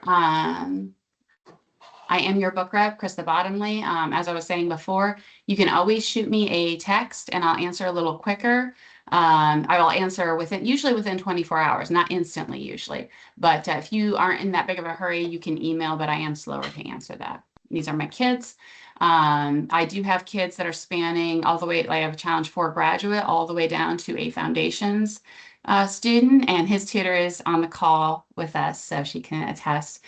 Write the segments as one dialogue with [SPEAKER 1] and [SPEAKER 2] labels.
[SPEAKER 1] Um, I am your book rep, Krista Bottomley. As I was saying before, you can always shoot me a text and I'll answer a little quicker. I will answer usually within 24 hours, not instantly usually. But if you aren't in that big of a hurry, you can email, but I am slower to answer that. These are my kids. I do have kids that are spanning all the way, like I have a Challenge 4 graduate, all the way down to a foundations student, and his tutor is on the call with us, so she can attest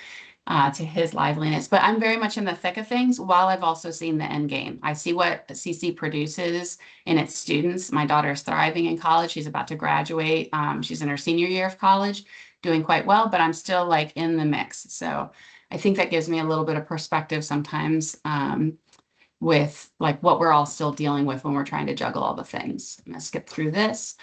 [SPEAKER 1] to his liveliness. But I'm very much in the thick of things while I've also seen the end game. I see what CC produces in its students. My daughter is thriving in college. She's about to graduate. She's in her senior year of college, doing quite well, but I'm still like in the mix. So I think that gives me a little bit of perspective sometimes with like what we're all still dealing with when we're trying to juggle all the things. I'm gonna skip through this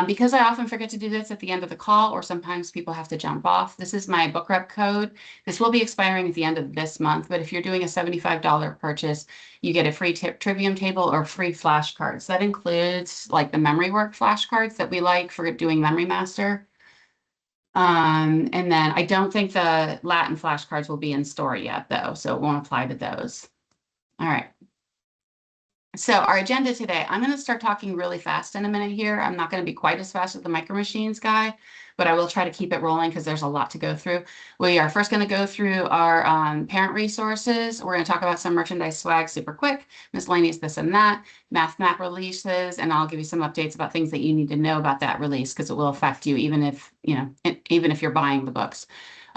[SPEAKER 1] because I often forget to do this at the end of the call, or sometimes people have to jump off. This is my book rep code. This will be expiring at the end of this month, but if you're doing a $75 purchase, you get a free Trivium table or free flashcards. That includes like the memory work flashcards that we like for doing Memory Master. And then I don't think the Latin flashcards will be in store yet though, so it won't apply to those. All right. So our agenda today, I'm going to start talking really fast in a minute here. I'm not going to be quite as fast as the Micro Machines guy, but I will try to keep it rolling because there's a lot to go through. We are first going to go through our parent resources. We're going to talk about some merchandise swag super quick, miscellaneous this and that, math map releases, and I'll give you some updates about things that you need to know about that release because it will affect you even if, even if you're buying the books.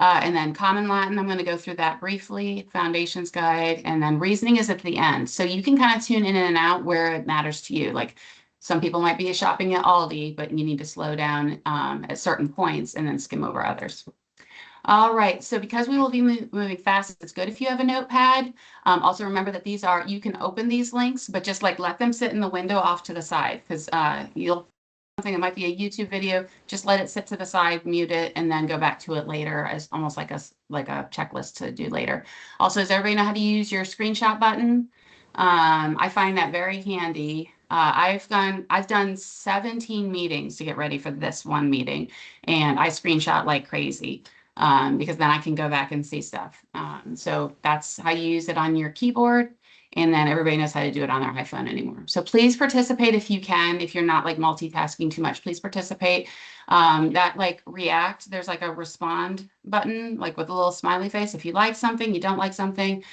[SPEAKER 1] And then Common Latin, I'm going to go through that briefly, Foundations Guide, and then Reasoning is at the end. So you can kind of tune in and out where it matters to you. Like some people might be shopping at Aldi, but you need to slow down at certain points and then skim over others. All right, so because we will be moving fast, it's good if you have a notepad. Also remember that you can open these links, but just like let them sit in the window off to the side because you'll something that might be a YouTube video, just let it sit to the side, mute it, and then go back to it later as almost like a checklist to do later. Also, does everybody know how to use your screenshot button? I find that very handy. I've done 17 meetings to get ready for this one meeting, and I screenshot like crazy because then I can go back and see stuff. So that's how you use it on your keyboard. And then everybody knows how to do it on their iPhone anymore. So please participate if you can. If you're not like multitasking too much, please participate. That like react, there's like a respond button, like with a little smiley face. If you like something, you don't like something,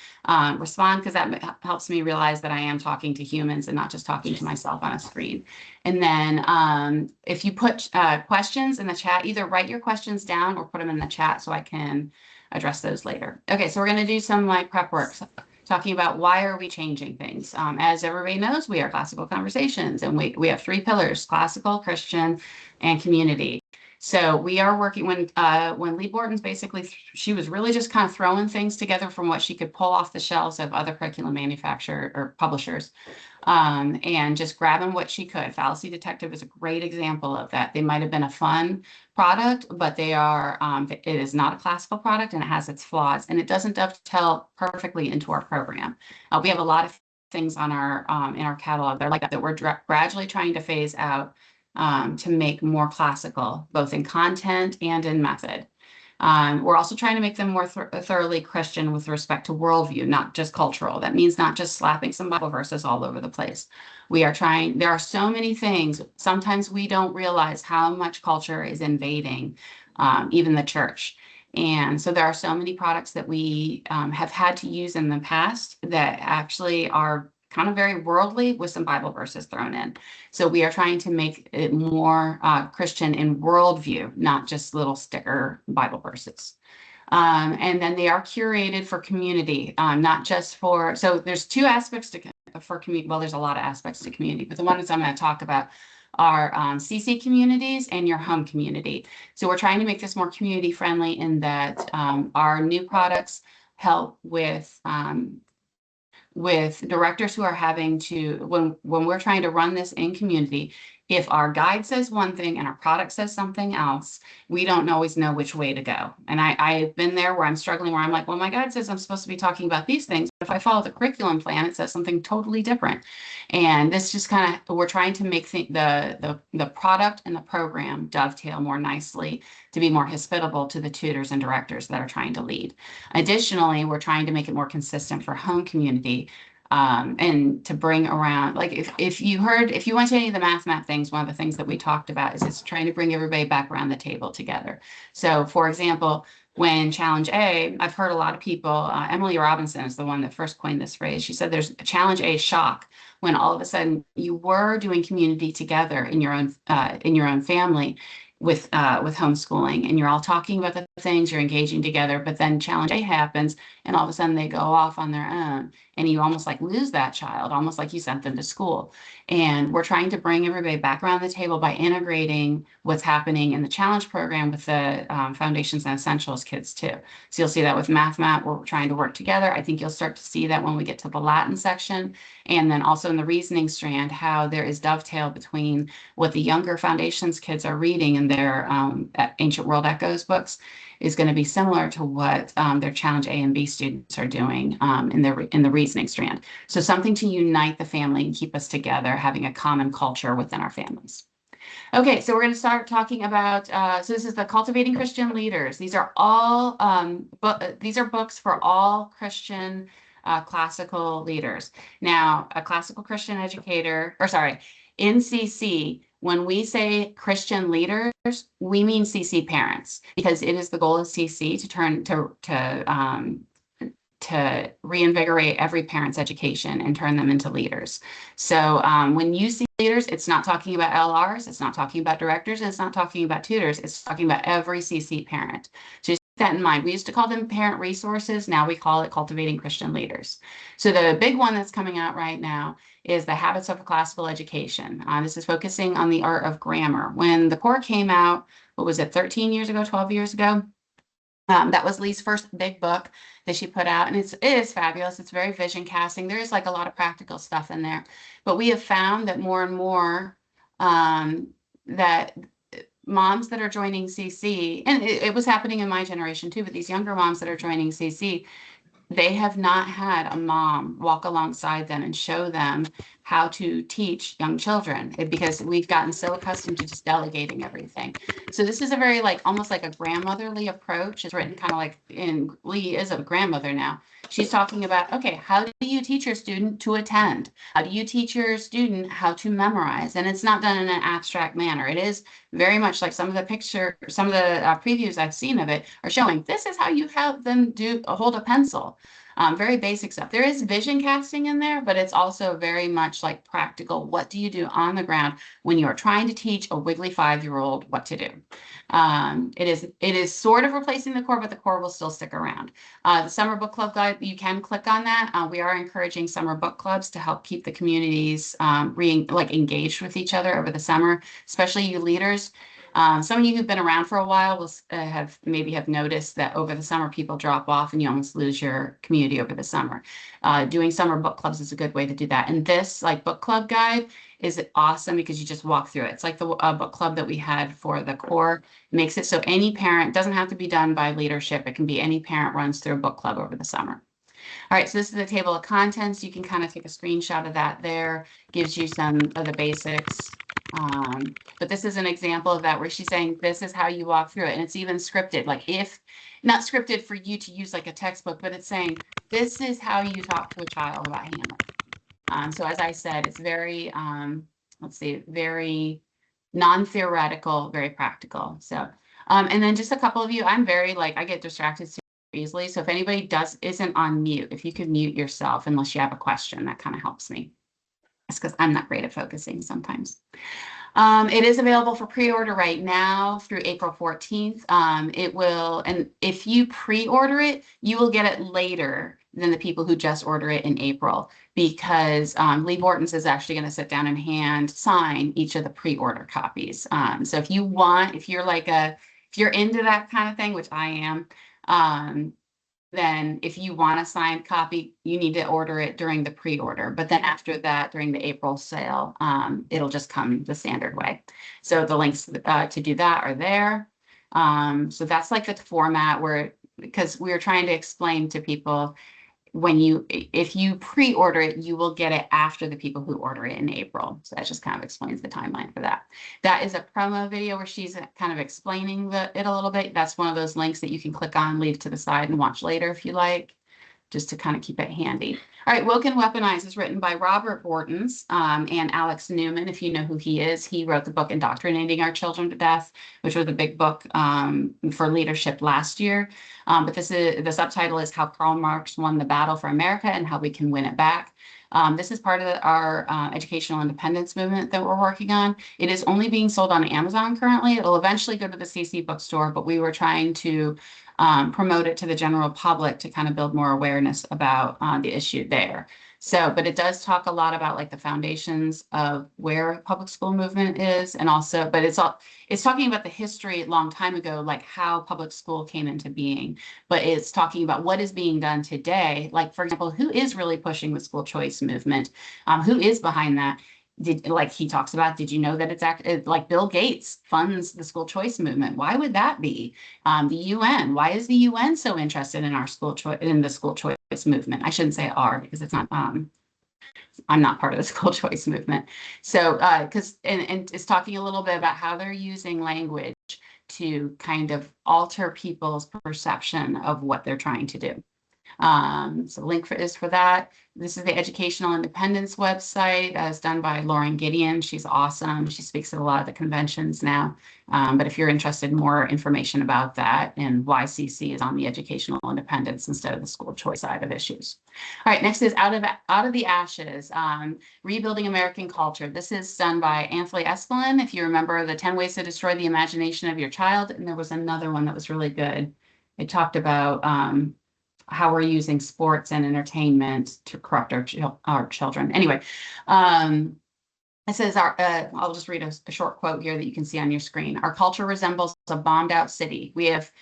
[SPEAKER 1] respond because that helps me realize that I am talking to humans and not just talking to myself on a screen. And then if you put questions in the chat, either write your questions down or put them in the chat so I can address those later. Okay, so we're going to do some like prep work. Talking about why are we changing things. As everybody knows, we are Classical Conversations, and we have 3 pillars: classical, Christian, and community. So we are working when Lee Borton's basically, she was really just kind of throwing things together from what she could pull off the shelves of other curriculum manufacturer or publishers, and just grabbing what she could. Fallacy Detective is a great example of that. They might have been a fun product, but they are, it is not a classical product and it has its flaws and it doesn't dovetail perfectly into our program. We have a lot of things on our in our catalog that are like that we're gradually trying to phase out to make more classical, both in content and in method. We're also trying to make them more thoroughly Christian with respect to worldview, not just cultural. That means not just slapping some Bible verses all over the place. There are so many things. Sometimes we don't realize how much culture is invading even the church. And so there are so many products that we have had to use in the past that actually are kind of very worldly with some Bible verses thrown in. So we are trying to make it more Christian in worldview, not just little sticker Bible verses. And then they are curated for community, not just for, so there's 2 aspects for community. Well, there's a lot of aspects to community, but the ones I'm going to talk about are CC communities and your home community. So we're trying to make this more community friendly in that our new products help with directors who are having to, when we're trying to run this in community, If our guide says one thing and our product says something else, we don't always know which way to go. And I've been there where I'm struggling, where I'm like, well, my guide says I'm supposed to be talking about these things. But if I follow the curriculum plan, it says something totally different. And this just kind of, we're trying to make the product and the program dovetail more nicely to be more hospitable to the tutors and directors that are trying to lead. Additionally, we're trying to make it more consistent for home community. And to bring around, like if you went to any of the math map things, one of the things that we talked about is it's trying to bring everybody back around the table together. So for example, when Challenge A, I've heard a lot of people, Emily Robinson is the one that first coined this phrase. She said there's a Challenge A shock when all of a sudden you were doing community together in your own family with homeschooling, and you're all talking about the things, you're engaging together, but then Challenge A happens and all of a sudden they go off on their own and you almost like lose that child, almost like you sent them to school. And we're trying to bring everybody back around the table by integrating what's happening in the challenge program with the foundations and essentials kids too. So you'll see that with Math Map, where we're trying to work together. I think you'll start to see that when we get to the Latin section, and then also in the reasoning strand, how there is dovetail between what the younger foundations kids are reading in their Ancient World Echoes books is going to be similar to what their Challenge A and B students are doing in the reasoning strand. So something to unite the family and keep us together, having a common culture within our families. Okay, so we're going to start talking about, so this is the Cultivating Christian Leaders. These are all, these are books for all Christian classical leaders. Now, a classical Christian educator, or sorry, in CC, when we say Christian leaders, we mean CC parents, because it is the goal of CC to turn to reinvigorate every parent's education and turn them into leaders. So when you see leaders, it's not talking about LRs, it's not talking about directors, and it's not talking about tutors, it's talking about every CC parent. So just keep that in mind. We used to call them parent resources, now we call it Cultivating Christian Leaders. So the big one that's coming out right now is the Habits of Classical Education. This is focusing on the art of grammar. When the core came out, what was it, 13 years ago, 12 years ago? That was Lee's first big book that she put out, and it is fabulous. It's very vision casting. There is like a lot of practical stuff in there, but we have found that more and more that moms that are joining CC, and it was happening in my generation too, but these younger moms that are joining CC, they have not had a mom walk alongside them and show them how to teach young children, because we've gotten so accustomed to just delegating everything. So this is a very almost like a grandmotherly approach. It's written kind of like, in Lee is a grandmother now. She's talking about, okay, how do you teach your student to attend? How do you teach your student how to memorize? And it's not done in an abstract manner. It is very much like some of the previews I've seen of it are showing this is how you have them hold a pencil. Very basic stuff. There is vision casting in there, but it's also very much like practical. What do you do on the ground when you are trying to teach a wiggly 5-year-old what to do? It is sort of replacing the core, but the core will still stick around. The summer book club guide, you can click on that. We are encouraging summer book clubs to help keep the communities engaged with each other over the summer, especially you leaders. Some of you who've been around for a while will have noticed that over the summer people drop off and you almost lose your community over the summer. Doing summer book clubs is a good way to do that. And this book club guide is awesome because you just walk through it. It's like the book club that we had for the core. It makes it so any parent, doesn't have to be done by leadership. It can be any parent runs through a book club over the summer. All right, so this is the table of contents. You can kind of take a screenshot of that there. Gives you some of the basics. But this is an example of that where she's saying this is how you walk through it. And it's even scripted, not scripted for you to use like a textbook, but it's saying this is how you talk to a child about Hamlet. So as I said, it's very, very non-theoretical, very practical. So, and then just a couple of you, I'm very I get distracted easily. So if anybody isn't on mute, if you could mute yourself unless you have a question, that kind of helps me. That's because I'm not great at focusing sometimes. It is available for pre-order right now through April 14th. It will, and if you pre-order it, you will get it later than the people who just order it in April, because Lee Bortons is actually going to sit down and hand sign each of the pre-order copies. So if you're into that kind of thing, which I am, then if you want a signed copy, you need to order it during the pre-order. But then after that, during the April sale, it'll just come the standard way. So the links to do that are there. So that's like the format where, because we were trying to explain to people, if you pre-order it, you will get it after the people who order it in April. So that just kind of explains the timeline for that. That is a promo video where she's kind of explaining it a little bit. That's one of those links that you can click on, leave to the side, and watch later if you like, just to kind of keep it handy. All right, Woke and Weaponized is written by Robert Bortons and Alex Newman. If you know who he is, he wrote the book Indoctrinating Our Children to Death, which was a big book for leadership last year. But the subtitle is How Karl Marx Won the Battle for America and How We Can Win It Back. This is part of our educational independence movement that we're working on. It is only being sold on Amazon currently. It'll eventually go to the CC bookstore, but we were trying to promote it to the general public to kind of build more awareness about the issue there. So, but it does talk a lot about like the foundations of where public school movement is, and also, but it's talking about the history a long time ago, like how public school came into being, but it's talking about what is being done today. Like, for example, who is really pushing the school choice movement? Who is behind that? Like he talks about, did you know that it's like Bill Gates funds the school choice movement? Why would that be? The UN, why is the UN so interested in our the school choice movement? I shouldn't say "are" because it's not. I'm not part of the school choice movement. So because and it's talking a little bit about how they're using language to kind of alter people's perception of what they're trying to do. So link is for that. This is the Educational Independence website as done by Lauren Gideon. She's awesome. She speaks at a lot of the conventions now. But if you're interested in more information about that and why CC is on the educational independence instead of the school choice side of issues. All right, next is Out of the Ashes, Rebuilding American Culture. This is done by Anthony Espelin. If you remember the 10 Ways to Destroy the Imagination of Your Child. And there was another one that was really good. It talked about how we're using sports and entertainment to corrupt our children. Anyway, it says, I'll just read a short quote here that you can see on your screen. Our culture resembles a bombed out city. We have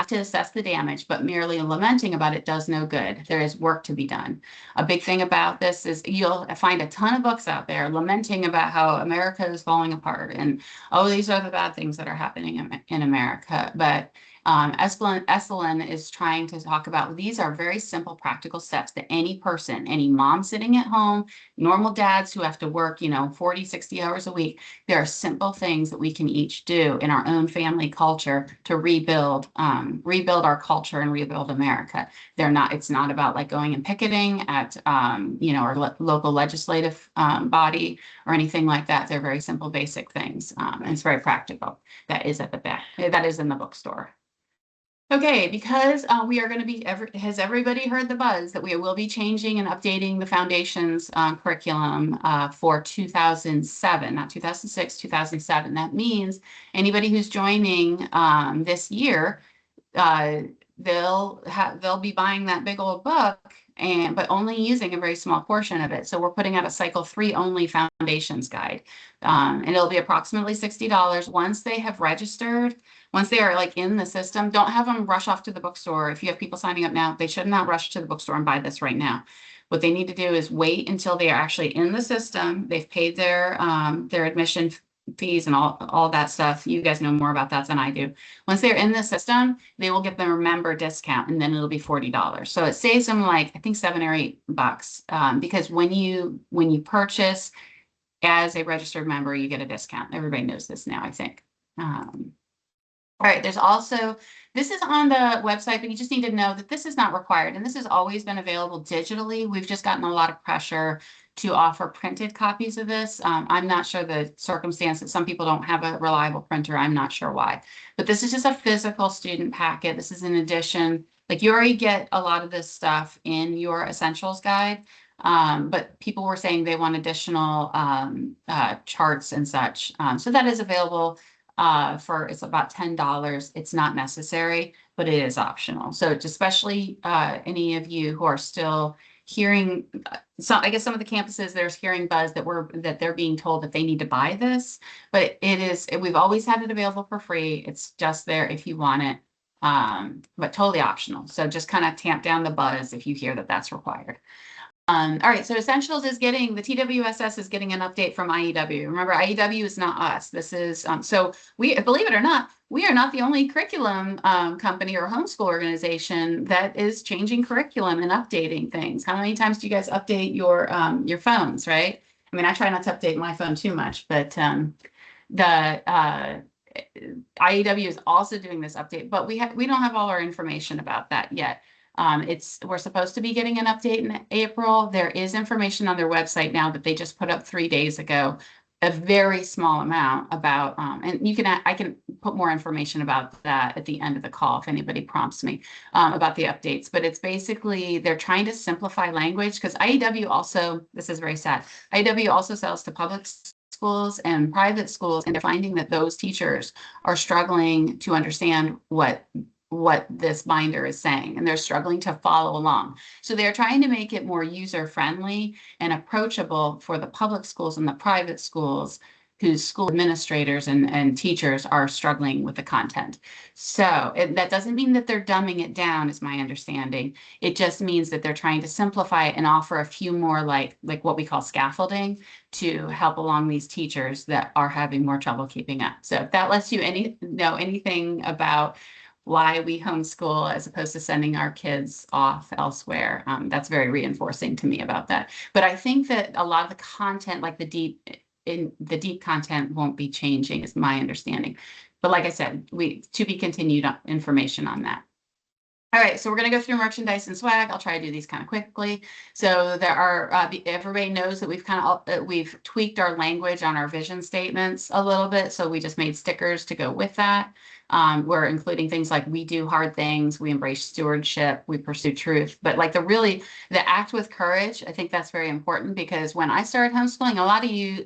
[SPEAKER 1] to assess the damage, but merely lamenting about it does no good. There is work to be done. A big thing about this is you'll find a ton of books out there lamenting about how America is falling apart and, oh, these are the bad things that are happening in America. But Esselin is trying to talk about these are very simple, practical steps that any person, any mom sitting at home, normal dads who have to work, 40, 60 hours a week, there are simple things that we can each do in our own family culture to rebuild our culture and rebuild America. It's not about like going and picketing at, our local legislative body or anything like that. They're very simple, basic things. And it's very practical. That is at the back. That is in the bookstore. Okay, because we are going to be, has everybody heard the buzz that we will be changing and updating the Foundation's curriculum for 2007, not 2006, 2007. That means anybody who's joining this year, they'll be buying that big old book, but only using a very small portion of it. So we're putting out a cycle 3 only Foundations guide, and it'll be approximately $60 once they have registered. Once they are like in the system, don't have them rush off to the bookstore. If you have people signing up now, they should not rush to the bookstore and buy this right now. What they need to do is wait until they are actually in the system. They've paid their admission fees and all that stuff. You guys know more about that than I do. Once they're in the system, they will get the member discount, and then it'll be $40. So it saves them like I think $7 or $8 because when you purchase as a registered member, you get a discount. Everybody knows this now, I think. All right, this is on the website, but you just need to know that this is not required, and this has always been available digitally. We've just gotten a lot of pressure to offer printed copies of this. I'm not sure the circumstance that some people don't have a reliable printer. I'm not sure why, but this is just a physical student packet. This is an addition. Like you already get a lot of this stuff in your essentials guide, but people were saying they want additional charts and such. So that is available. It's about $10. It's not necessary, but it is optional. So it's especially any of you who are still hearing, I guess some of the campuses there's hearing buzz that they're being told that they need to buy this, but we've always had it available for free. It's just there if you want it. but totally optional. So just kind of tamp down the buzz if you hear that that's required. All right, so Essentials is getting, the TWSS is getting an update from IEW. Remember, IEW is not us. This is, so we, believe it or not, we are not the only curriculum company or homeschool organization that is changing curriculum and updating things. How many times do you guys update your phones, right? I mean, I try not to update my phone too much, but the IEW is also doing this update, but we don't have all our information about that yet. We're supposed to be getting an update in April. There is information on their website now that they just put up 3 days ago, a very small amount about, and I can put more information about that at the end of the call if anybody prompts me about the updates. But it's basically, they're trying to simplify language because IEW also, this is very sad, IEW also sells to public schools and private schools, and they're finding that those teachers are struggling to understand what this binder is saying, and they're struggling to follow along. So they're trying to make it more user-friendly and approachable for the public schools and the private schools whose school administrators and teachers are struggling with the content. So that doesn't mean that they're dumbing it down, is my understanding. It just means that they're trying to simplify it and offer a few more like what we call scaffolding to help along these teachers that are having more trouble keeping up. So if that lets you know anything about why we homeschool as opposed to sending our kids off elsewhere, that's very reinforcing to me about that. But I think that a lot of the content, like the deep content, won't be changing, is my understanding. But like I said, to be continued information on that. All right, so we're going to go through merchandise and swag. I'll try to do these kind of quickly. So there are, everybody knows that we've tweaked our language on our vision statements a little bit. So we just made stickers to go with that. We're including things like, we do hard things, we embrace stewardship, we pursue truth. But like the act with courage, I think that's very important, because when I started homeschooling, a lot of you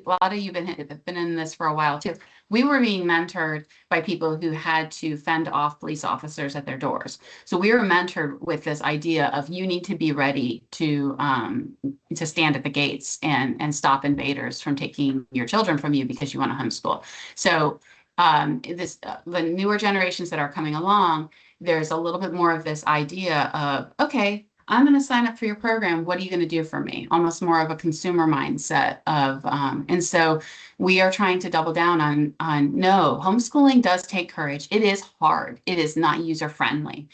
[SPEAKER 1] have been in this for a while too. We were being mentored by people who had to fend off police officers at their doors. So we were mentored with this idea of, you need to be ready to stand at the gates and stop invaders from taking your children from you because you want to homeschool. So the newer generations that are coming along, there's a little bit more of this idea of, okay, I'm going to sign up for your program. What are you going to do for me? Almost more of a consumer mindset of, and so we are trying to double down on no, homeschooling does take courage. It is hard. It is not user friendly.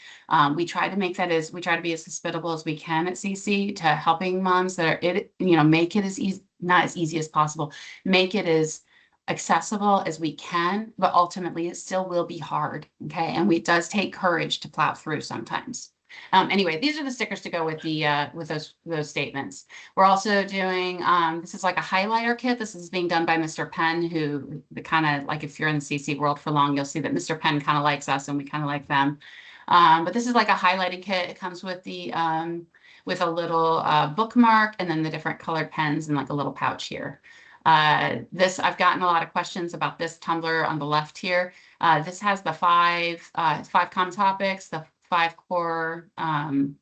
[SPEAKER 1] We try to be as hospitable as we can at CC to helping moms that are, make it as easy, not as easy as possible, make it as accessible as we can, but ultimately it still will be hard. Okay. And it does take courage to plow through sometimes. Anyway, these are the stickers to go with those statements. We're also doing, this is like a highlighter kit. This is being done by Mr. Penn, who kind of like, if you're in the CC world for long, you'll see that Mr. Penn kind of likes us and we kind of like them. But this is like a highlighting kit. It comes with with a little bookmark, and then the different colored pens, and like a little pouch here. I've gotten a lot of questions about this tumbler on the left here. This has the five common topics, the 5 core, I'm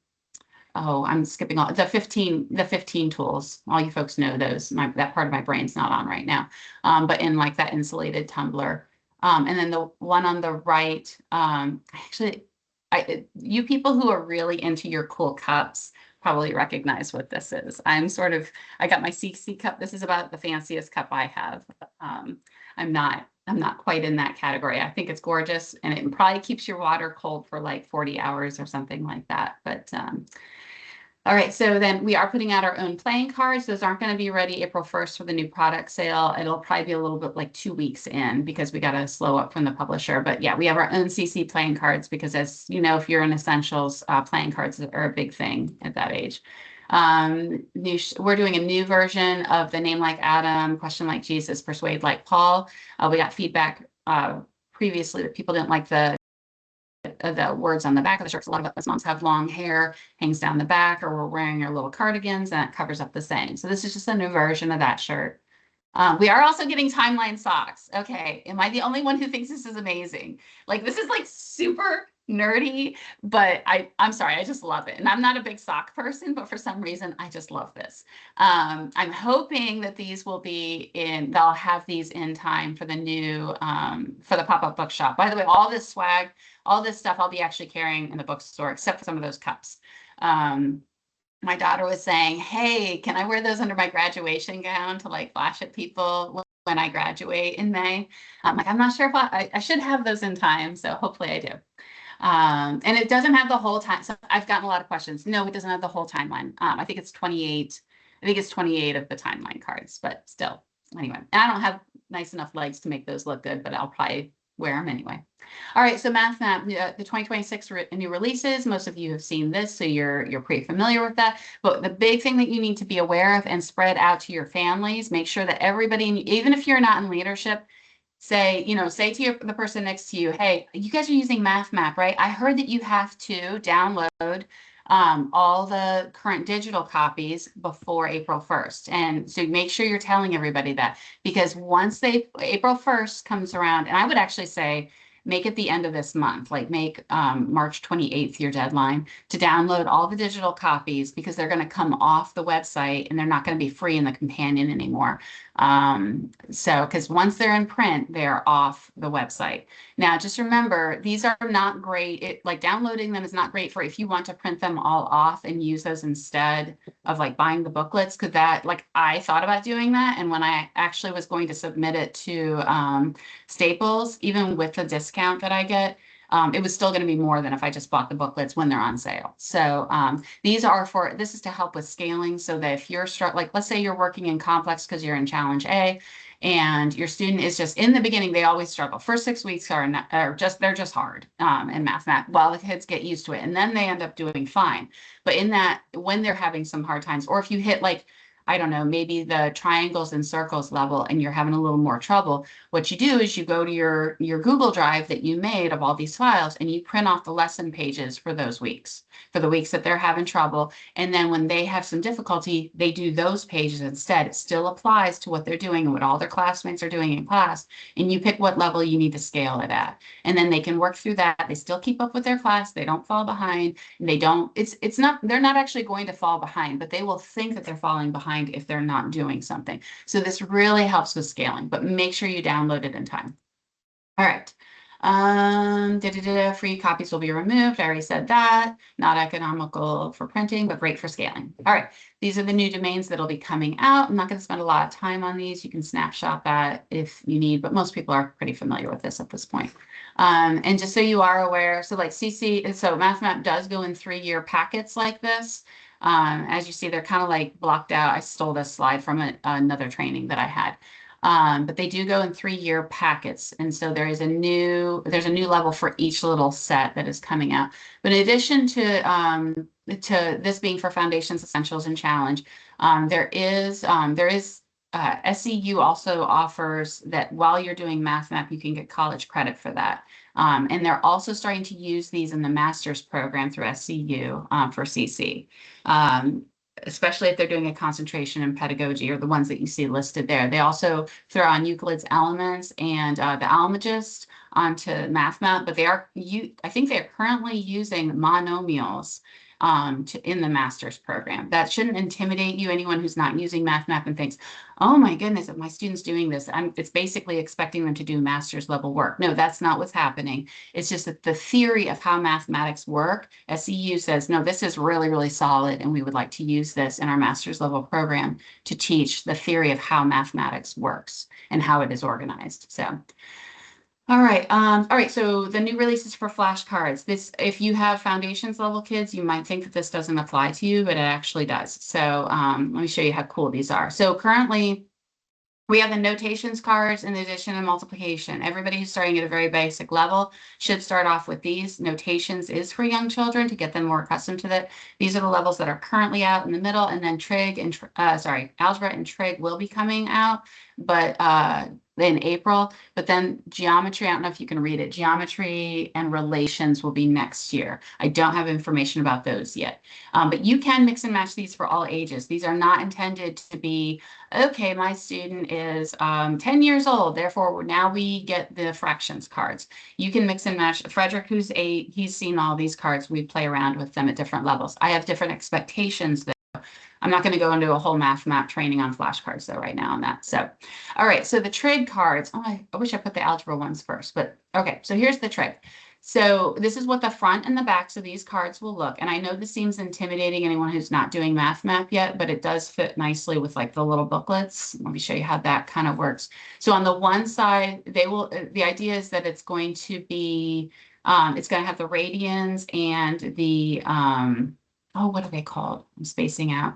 [SPEAKER 1] skipping all the 15 tools. All you folks know those. That part of my brain's not on right now. But in like that insulated tumbler. And then the one on the right, you people who are really into your cool cups probably recognize what this is. I got my CC cup. This is about the fanciest cup I have. I'm not quite in that category. I think it's gorgeous, and it probably keeps your water cold for like 40 hours or something like that. But all right, so then we are putting out our own playing cards. Those aren't going to be ready April 1st for the new product sale. It'll probably be a little bit like 2 weeks in, because we got to slow up from the publisher. But yeah, we have our own CC playing cards, because as you know, if you're in Essentials, playing cards are a big thing at that age. We're doing a new version of the Name Like Adam, Question Like Jesus, Persuade Like Paul. We got feedback previously that people didn't like the words on the back of the shirts. A lot of us moms have long hair, hangs down the back, or we're wearing our little cardigans, and it covers up the saying. So this is just a new version of that shirt. We are also getting timeline socks. Okay, am I the only one who thinks this is amazing? Like, this is like super nerdy, but I'm sorry, I just love it. And I'm not a big sock person, but for some reason, I just love this. I'm hoping that they'll have these in time for the new, for the pop-up bookshop. By the way, all this swag, all this stuff I'll be actually carrying in the bookstore, except for some of those cups. My daughter was saying, hey, can I wear those under my graduation gown to like flash at people when I graduate in May? I'm like, I'm not sure if I should have those in time. So hopefully I do. And it doesn't have the whole time. So I've gotten a lot of questions. No, it doesn't have the whole timeline. I think it's 28. I think it's 28 of the timeline cards, but still, anyway. And I don't have nice enough legs to make those look good, but I'll probably wear them anyway. All right, so Math Map, the 2026 new releases. Most of you have seen this, so you're pretty familiar with that. But the big thing that you need to be aware of and spread out to your families, make sure that everybody, even if you're not in leadership, say to the person next to you, hey, you guys are using Math Map, right? I heard that you have to download all the current digital copies before April 1st. And so make sure you're telling everybody that, because once April 1st comes around, and I would actually say, make it the end of this month, like make March 28th your deadline to download all the digital copies, because they're going to come off the website and they're not going to be free in the companion anymore. Because once they're in print, they're off the website. Now, just remember, these are not great. Like downloading them is not great for if you want to print them all off and use those instead of like buying the booklets. Because I thought about doing that. And when I actually was going to submit it to Staples, even with the discount that I get, it was still going to be more than if I just bought the booklets when they're on sale. So this is to help with scaling, so that if you're like, let's say you're working in complex because you're in challenge A, and your student is just in the beginning, they always struggle. First 6 weeks they're just hard in math while the kids get used to it, and then they end up doing fine. But in that, when they're having some hard times, or if you hit like, I don't know, maybe the triangles and circles level and you're having a little more trouble, what you do is you go to your Google Drive that you made of all these files, and you print off the lesson pages for those weeks, for the weeks that they're having trouble. And then when they have some difficulty, they do those pages instead. It still applies to what they're doing and what all their classmates are doing in class. And you pick what level you need to scale it at. And then they can work through that. They still keep up with their class. They don't fall behind. And they're not actually going to fall behind, but they will think that they're falling behind if they're not doing something. So this really helps with scaling, but make sure you download it in time. All right. Free copies will be removed. I already said that. Not economical for printing, but great for scaling. All right. These are the new domains that'll be coming out. I'm not going to spend a lot of time on these. You can snapshot that if you need, but most people are pretty familiar with this at this point. And just so you are aware, so like MathMap does go in 3-year packets like this. As you see, they're kind of like blocked out. I stole this slide from another training that I had. But they do go in 3-year packets. And so there's a new level for each little set that is coming out. But in addition to this being for Foundations, Essentials, and Challenge, SEU also offers that while you're doing MathMap, you can get college credit for that. And they're also starting to use these in the master's program through SEU for CC. Especially if they're doing a concentration in pedagogy, or the ones that you see listed there. They also throw on Euclid's Elements and the Almagist onto MathMap, but I think they're currently using monomials in the master's program. That shouldn't intimidate you, anyone who's not using MathMap and thinks, oh my goodness, if my student's doing this, it's basically expecting them to do master's level work. No, that's not what's happening. It's just that the theory of how mathematics work, SEU says, no, this is really, really solid, and we would like to use this in our master's level program to teach the theory of how mathematics works and how it is organized. So all right. So the new releases for flashcards. If you have foundations level kids, you might think that this doesn't apply to you, but it actually does. So let me show you how cool these are. So currently, we have the notations cards in addition to multiplication. Everybody who's starting at a very basic level should start off with these. Notations is for young children to get them more accustomed to that. These are the levels that are currently out in the middle, and then algebra and trig will be coming out. But in April, but then geometry, I don't know if you can read it, geometry and relations will be next year. I don't have information about those yet. But you can mix and match these for all ages. These are not intended to be, okay, my student is 10 years old, therefore now we get the fractions cards. You can mix and match. Frederick, who's 8, he's seen all these cards. We play around with them at different levels. I have different expectations. I'm not going to go into a whole math map training on flashcards though right now on that. So, all right. So the trig cards, oh, I wish I put the algebra ones first, but okay. So here's the trig. So this is what the front and the backs of these cards will look. And I know this seems intimidating anyone who's not doing math map yet, but it does fit nicely with like the little booklets. Let me show you how that kind of works. So on the one side, the idea is that it's going to be, it's going to have the radians and the, oh, what are they called? I'm spacing out.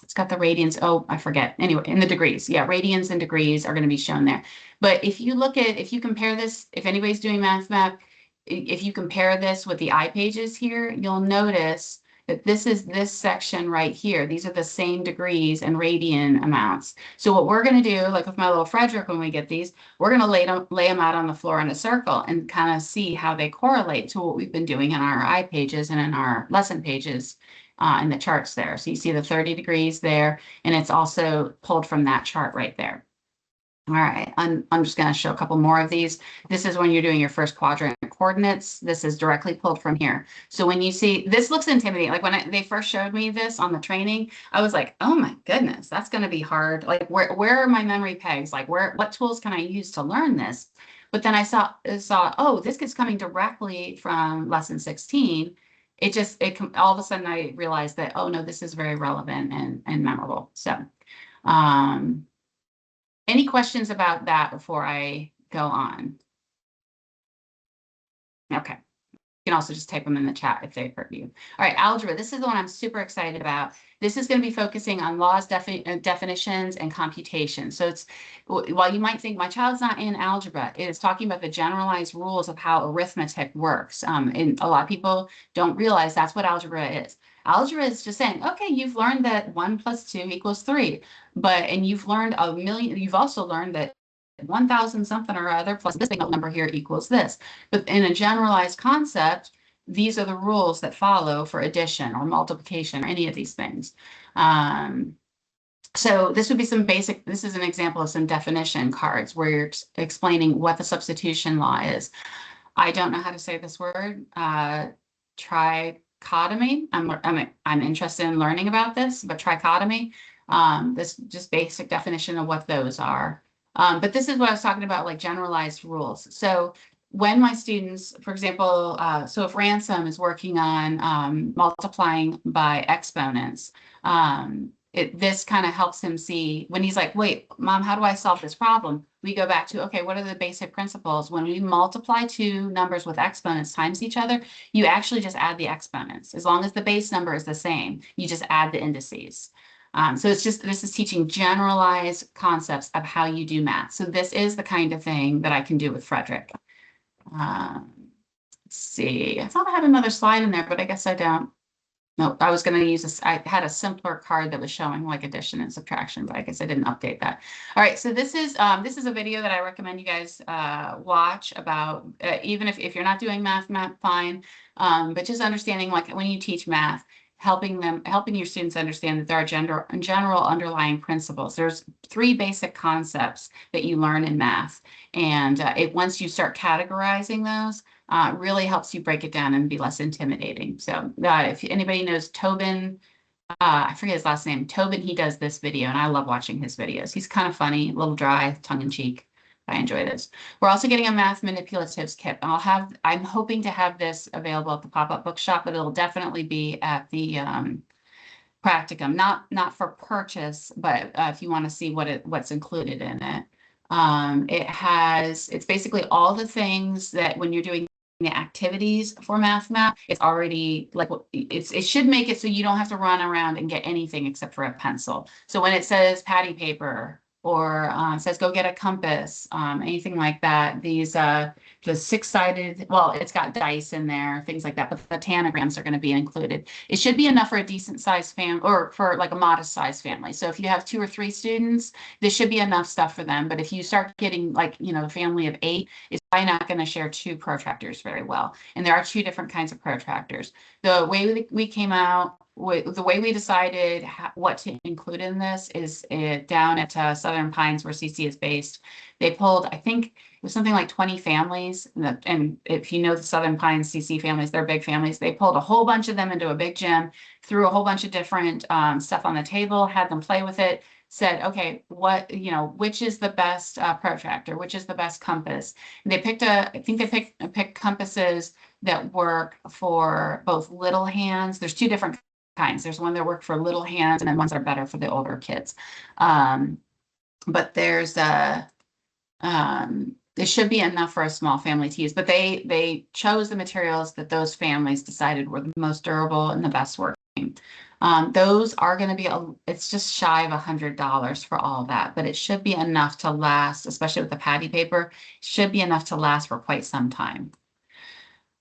[SPEAKER 1] It's got the radians. Oh, I forget. Anyway, in the degrees. Yeah, radians and degrees are going to be shown there. But if you look at, if you compare this, if anybody's doing math map, if you compare this with the I pages here, you'll notice that this is this section right here. These are the same degrees and radian amounts. So what we're going to do, like with my little Frederick, when we get these, we're going to lay them out on the floor in a circle and kind of see how they correlate to what we've been doing in our I pages and in our lesson pages. In the charts there. So you see the 30 degrees there, and it's also pulled from that chart right there. All right, I'm just going to show a couple more of these. This is when you're doing your first quadrant coordinates. This is directly pulled from here. So when you see, this looks intimidating. Like when they first showed me this on the training, I was like, oh my goodness, that's going to be hard. Like where are my memory pegs? Like what tools can I use to learn this? But then I saw, oh, this is coming directly from lesson 16. All of a sudden I realized that, oh no, this is very relevant and memorable. So, any questions about that before I go on? Okay. You can also just type them in the chat if they hurt you. All right, algebra. This is the one I'm super excited about. This is going to be focusing on laws, definitions, and computation. So it's, while you might think my child's not in algebra, it is talking about the generalized rules of how arithmetic works. And a lot of people don't realize that's what algebra is. Algebra is just saying, okay, you've learned that 1 + 2 = 3, and you've learned you've also learned that 1,000 something or other plus this big number here equals this. But in a generalized concept, these are the rules that follow for addition or multiplication or any of these things. So this would be some basic, this is an example of some definition cards where you're explaining what the substitution law is. I don't know how to say this word, trichotomy. I'm interested in learning about this, but trichotomy, this just basic definition of what those are. But this is what I was talking about, like generalized rules. So when my students, for example, so if Ransom is working on multiplying by exponents, this kind of helps him see when he's like, wait, Mom, how do I solve this problem? We go back to, okay, what are the basic principles? When we multiply two numbers with exponents times each other, you actually just add the exponents. As long as the base number is the same, you just add the indices. So it's just, this is teaching generalized concepts of how you do math. So this is the kind of thing that I can do with Frederick. Let's see, I thought I had another slide in there, but I guess I don't. No, I was going to use this. I had a simpler card that was showing like addition and subtraction, but I guess I didn't update that. All right, so this is a video that I recommend you guys watch about, even if you're not doing math, fine, but just understanding like when you teach math, helping your students understand that there are general underlying principles. There's 3 basic concepts that you learn in math, and once you start categorizing those, really helps you break it down and be less intimidating. So if anybody knows Tobin, I forget his last name, Tobin, he does this video, and I love watching his videos. He's kind of funny, a little dry, tongue-in-cheek. I enjoy this. We're also getting a math manipulatives kit. I'm hoping to have this available at the pop-up bookshop, but it'll definitely be at the practicum, not for purchase, but if you want to see what's included in it. It's basically all the things that when you're doing the activities for math map, it's already like it should make it so you don't have to run around and get anything except for a pencil. So when it says patty paper, or says go get a compass, anything like that. These the six-sided, well, it's got dice in there, things like that, but the tanagrams are going to be included. It should be enough for a decent sized family, or for like a modest sized family. So if you have 2 or 3 students, this should be enough stuff for them. But if you start getting like, a family of 8, it's probably not going to share 2 protractors very well. And there are 2 different kinds of protractors. The way we came out, the way we decided what to include in this is down at Southern Pines, where CC is based. They pulled, I think it was something like 20 families. And if you know the Southern Pines CC families, they're big families. They pulled a whole bunch of them into a big gym, threw a whole bunch of different stuff on the table, had them play with it, said, okay, which is the best protractor, which is the best compass. And they picked I think they picked compasses that work for both little hands. There's 2 different kinds. There's one that work for little hands, and then ones that are better for the older kids. But there's it should be enough for a small family to use, but they chose the materials that those families decided were the most durable and the best working. Those are going to be, it's just shy of $100 for all that, but it should be enough to last, especially with the patty paper, should be enough to last for quite some time.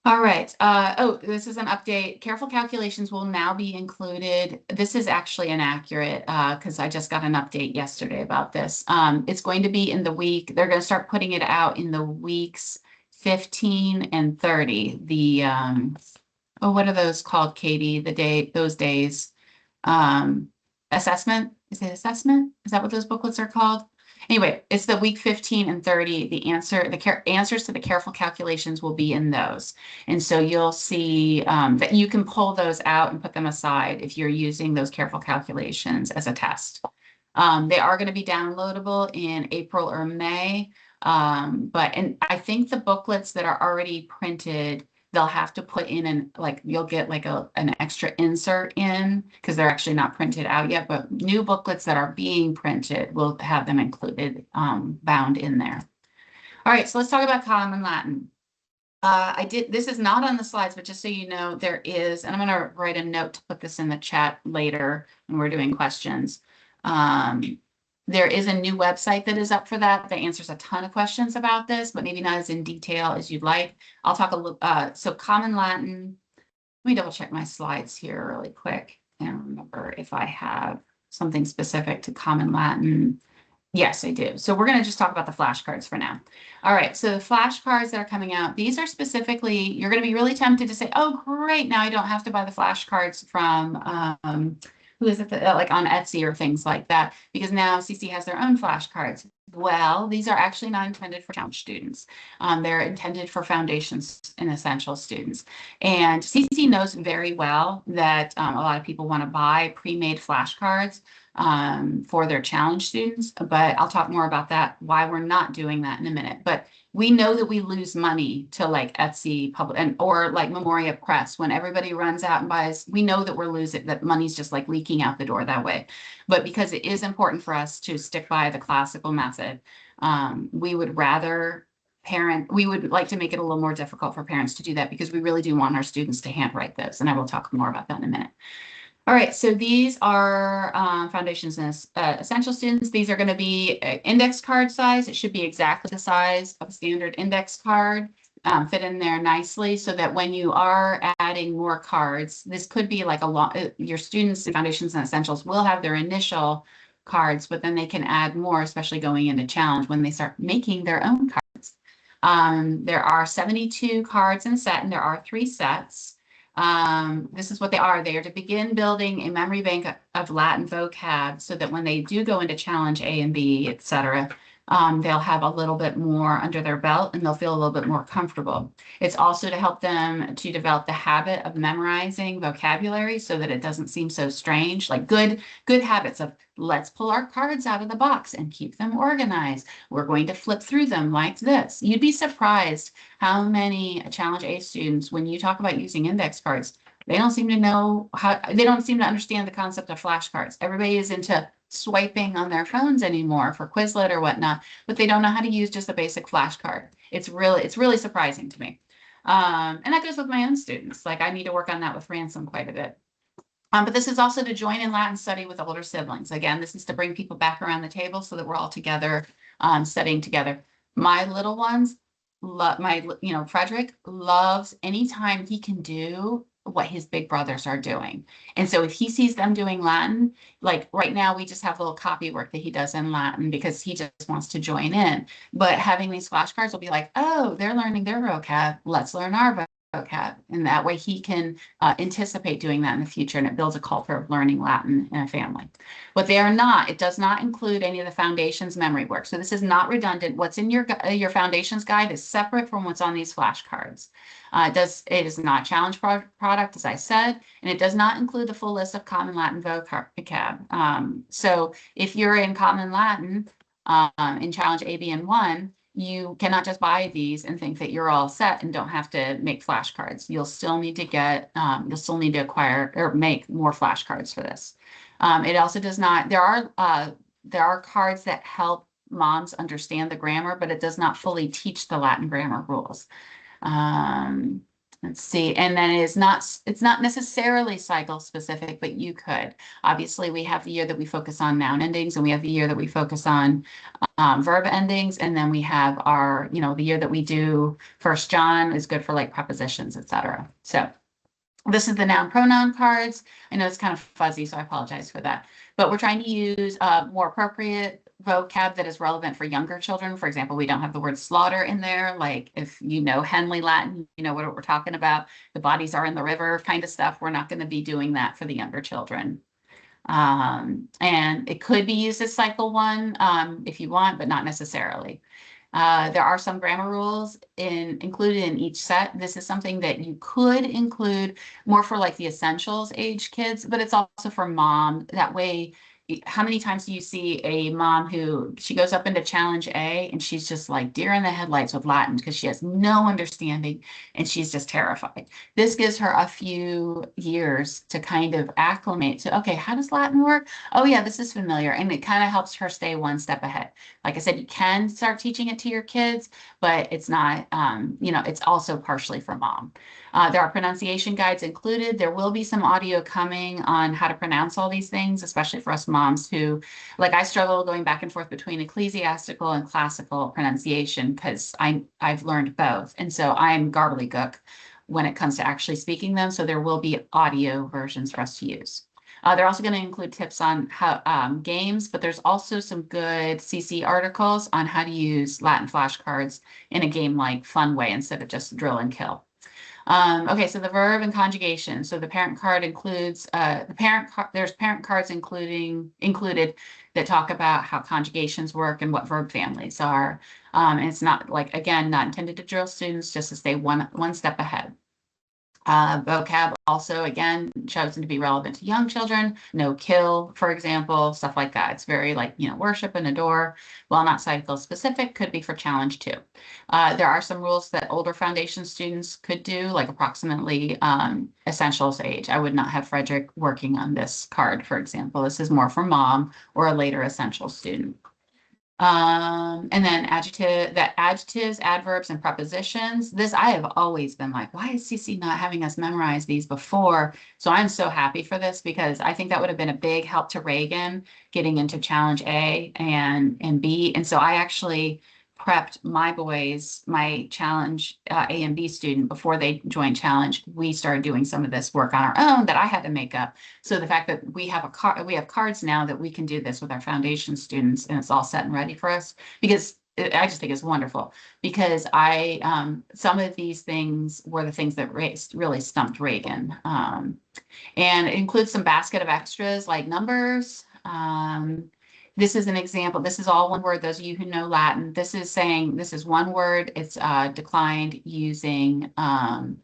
[SPEAKER 1] All right. Oh, this is an update. Careful calculations will now be included. This is actually inaccurate because I just got an update yesterday about this. It's going to be in the week. They're going to start putting it out in the weeks 15 and 30. The what are those called, Katie? Those days. Assessment. Is it assessment? Is that what those booklets are called? Anyway, it's the week 15 and 30. The answers to the careful calculations will be in those. And so you'll see that you can pull those out and put them aside if you're using those careful calculations as a test. They are going to be downloadable in April or May. And I think the booklets that are already printed, they'll have to put in you'll get like an extra insert in because they're actually not printed out yet, but new booklets that are being printed will have them included, bound in there. All right, so let's talk about Common Latin. This is not on the slides, but just so you know, there is, and I'm going to write a note to put this in the chat later when we're doing questions. There is a new website that is up for that answers a ton of questions about this, but maybe not as in detail as you'd like. I'll talk a little, so Common Latin, let me double check my slides here really quick and remember if I have something specific to Common Latin. Yes, I do. So we're going to just talk about the flashcards for now. All right, so the flashcards that are coming out, these are specifically, you're going to be really tempted to say, oh, great, now I don't have to buy the flashcards from who is it, like on Etsy or things like that, because now CC has their own flashcards. Well, these are actually not intended for challenge students. They're intended for foundations and essential students. And CC knows very well that a lot of people want to buy pre-made flashcards for their challenge students, but I'll talk more about that, why we're not doing that in a minute. But we know that we lose money to like Etsy or like Memoria Press. When everybody runs out and buys, we know that we're losing, that money's just like leaking out the door that way. But because it is important for us to stick by the classical method, we would rather we would like to make it a little more difficult for parents to do that because we really do want our students to handwrite this. And I will talk more about that in a minute. All right, so these are foundations and essential students. These are going to be index card size. It should be exactly the size of a standard index card, fit in there nicely so that when you are adding more cards, this could be like your students in foundations and essentials will have their initial cards, but then they can add more, especially going into challenge when they start making their own cards. There are 72 cards in a set, and there are 3 sets. This is what they are. They are to begin building a memory bank of Latin vocab so that when they do go into challenge A and B, etc., they'll have a little bit more under their belt and they'll feel a little bit more comfortable. It's also to help them to develop the habit of memorizing vocabulary so that it doesn't seem so strange, like good habits of let's pull our cards out of the box and keep them organized. We're going to flip through them like this. You'd be surprised how many Challenge A students, when you talk about using index cards, they don't seem to know they don't seem to understand the concept of flashcards. Everybody is into swiping on their phones anymore for Quizlet or whatnot, but they don't know how to use just a basic flashcard. It's really surprising to me. And that goes with my own students. Like I need to work on that with Ransom quite a bit. But this is also to join in Latin study with older siblings. Again, this is to bring people back around the table so that we're all together, studying together. My little ones, Frederick loves anytime he can do what his big brothers are doing. And so if he sees them doing Latin, like right now, we just have a little copy work that he does in Latin because he just wants to join in. But having these flashcards will be like, oh, they're learning their vocab. Let's learn our vocab. And that way he can anticipate doing that in the future, and it builds a culture of learning Latin in a family. What they are not, it does not include any of the foundations memory work. So this is not redundant. What's in your foundations guide is separate from what's on these flashcards. It is not a challenge product, as I said, and it does not include the full list of common Latin vocab. So if you're in common Latin in challenge A, B, and 1, you cannot just buy these and think that you're all set and don't have to make flashcards. You'll still need to acquire or make more flashcards for this. It also does not, there are cards that help moms understand the grammar, but it does not fully teach the Latin grammar rules. Let's see, and then it's not necessarily cycle specific, but you could. Obviously, we have the year that we focus on noun endings, and we have the year that we focus on verb endings, and then we have our, the year that we do 1 John is good for like prepositions, etc. So this is the noun pronoun cards. I know it's kind of fuzzy, so I apologize for that. But we're trying to use more appropriate vocab that is relevant for younger children. For example, we don't have the word slaughter in there. Like if you know Henley Latin, you know what we're talking about. The bodies are in the river kind of stuff. We're not going to be doing that for the younger children. And it could be used as cycle 1 if you want, but not necessarily. There are some grammar rules included in each set. This is something that you could include more for like the essentials age kids, but it's also for mom. That way, how many times do you see a mom who she goes up into challenge A and she's just like deer in the headlights with Latin because she has no understanding and she's just terrified. This gives her a few years to kind of acclimate to, okay, how does Latin work? Oh yeah, this is familiar. And it kind of helps her stay one step ahead. Like I said, you can start teaching it to your kids, but it's not, it's also partially for mom. There are pronunciation guides included. There will be some audio coming on how to pronounce all these things, especially for us moms who, like I struggle going back and forth between ecclesiastical and classical pronunciation because I've learned both. And so I'm gobbledygook when it comes to actually speaking them. So there will be audio versions for us to use. They're also going to include tips on how games, but there's also some good CC articles on how to use Latin flashcards in a game-like fun way instead of just drill and kill. Okay, so the verb and conjugation. So the parent card includes there's parent cards included that talk about how conjugations work and what verb families are. And it's not like, again, not intended to drill students, just to stay one step ahead. Vocab also, again, chosen to be relevant to young children. No kill, for example, stuff like that. It's very like, worship and adore. While not cycle specific, could be for challenge 2. There are some rules that older foundation students could do, like approximately essentials age. I would not have Frederick working on this card, for example. This is more for mom or a later essential student. And then adjectives, adverbs, and prepositions. This I have always been like, why is CC not having us memorize these before? So I'm so happy for this because I think that would have been a big help to Reagan getting into challenge A and B. And so I actually prepped my boys, my challenge A and B student before they joined challenge. We started doing some of this work on our own that I had to make up. So the fact that we have cards now that we can do this with our foundation students and it's all set and ready for us, because I just think it's wonderful because some of these things were the things that really stumped Reagan. And it includes some basket of extras like numbers. This is an example. This is all one word. Those of you who know Latin, this is saying this is one word. It's declined using the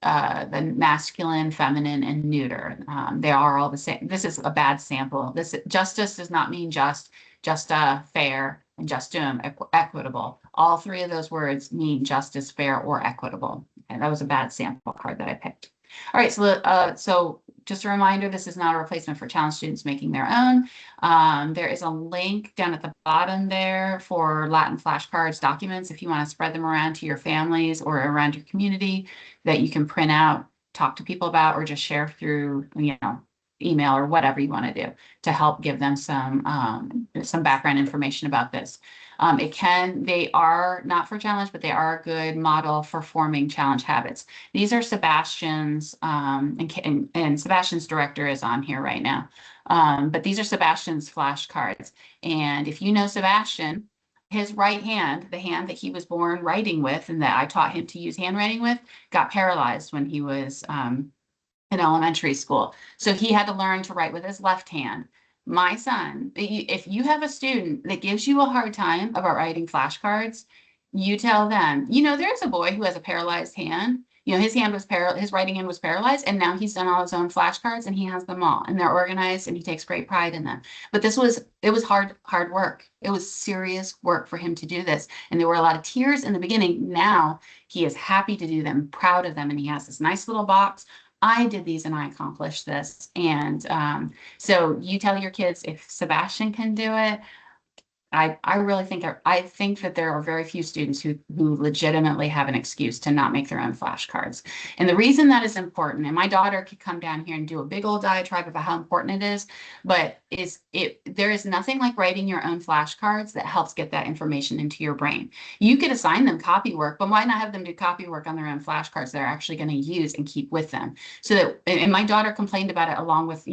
[SPEAKER 1] masculine, feminine, and neuter. They are all the same. This is a bad sample. Justice does not mean just fair, and justum, equitable. All 3 of those words mean justice, fair, or equitable. And that was a bad sample card that I picked. All right, so just a reminder, this is not a replacement for challenge students making their own. There is a link down at the bottom there for Latin flashcards documents if you want to spread them around to your families or around your community that you can print out talk to people about or just share through, email or whatever you want to do to help give them some background information about this. They are not for challenge, but they are a good model for forming challenge habits. These are Sebastian's, and Sebastian's director is on here right now. But these are Sebastian's flashcards. And if you know Sebastian, his right hand, the hand that he was born writing with and that I taught him to use handwriting with, got paralyzed when he was in elementary school. So he had to learn to write with his left hand. My son, if you have a student that gives you a hard time about writing flashcards, you tell them, there's a boy who has a paralyzed hand. His writing hand was paralyzed, and now he's done all his own flashcards and he has them all, and they're organized and he takes great pride in them. But it was hard work. It was serious work for him to do this. And there were a lot of tears in the beginning. Now he is happy to do them, proud of them. And he has this nice little box. I did these and I accomplished this. And so you tell your kids, if Sebastian can do it, I really think that there are very few students who legitimately have an excuse to not make their own flashcards. And the reason that is important, and my daughter could come down here and do a big old diatribe about how important it is, but there is nothing like writing your own flashcards that helps get that information into your brain. You could assign them copy work, but why not have them do copy work on their own flashcards they're actually going to use and keep with them? So that, and my daughter complained about it along with,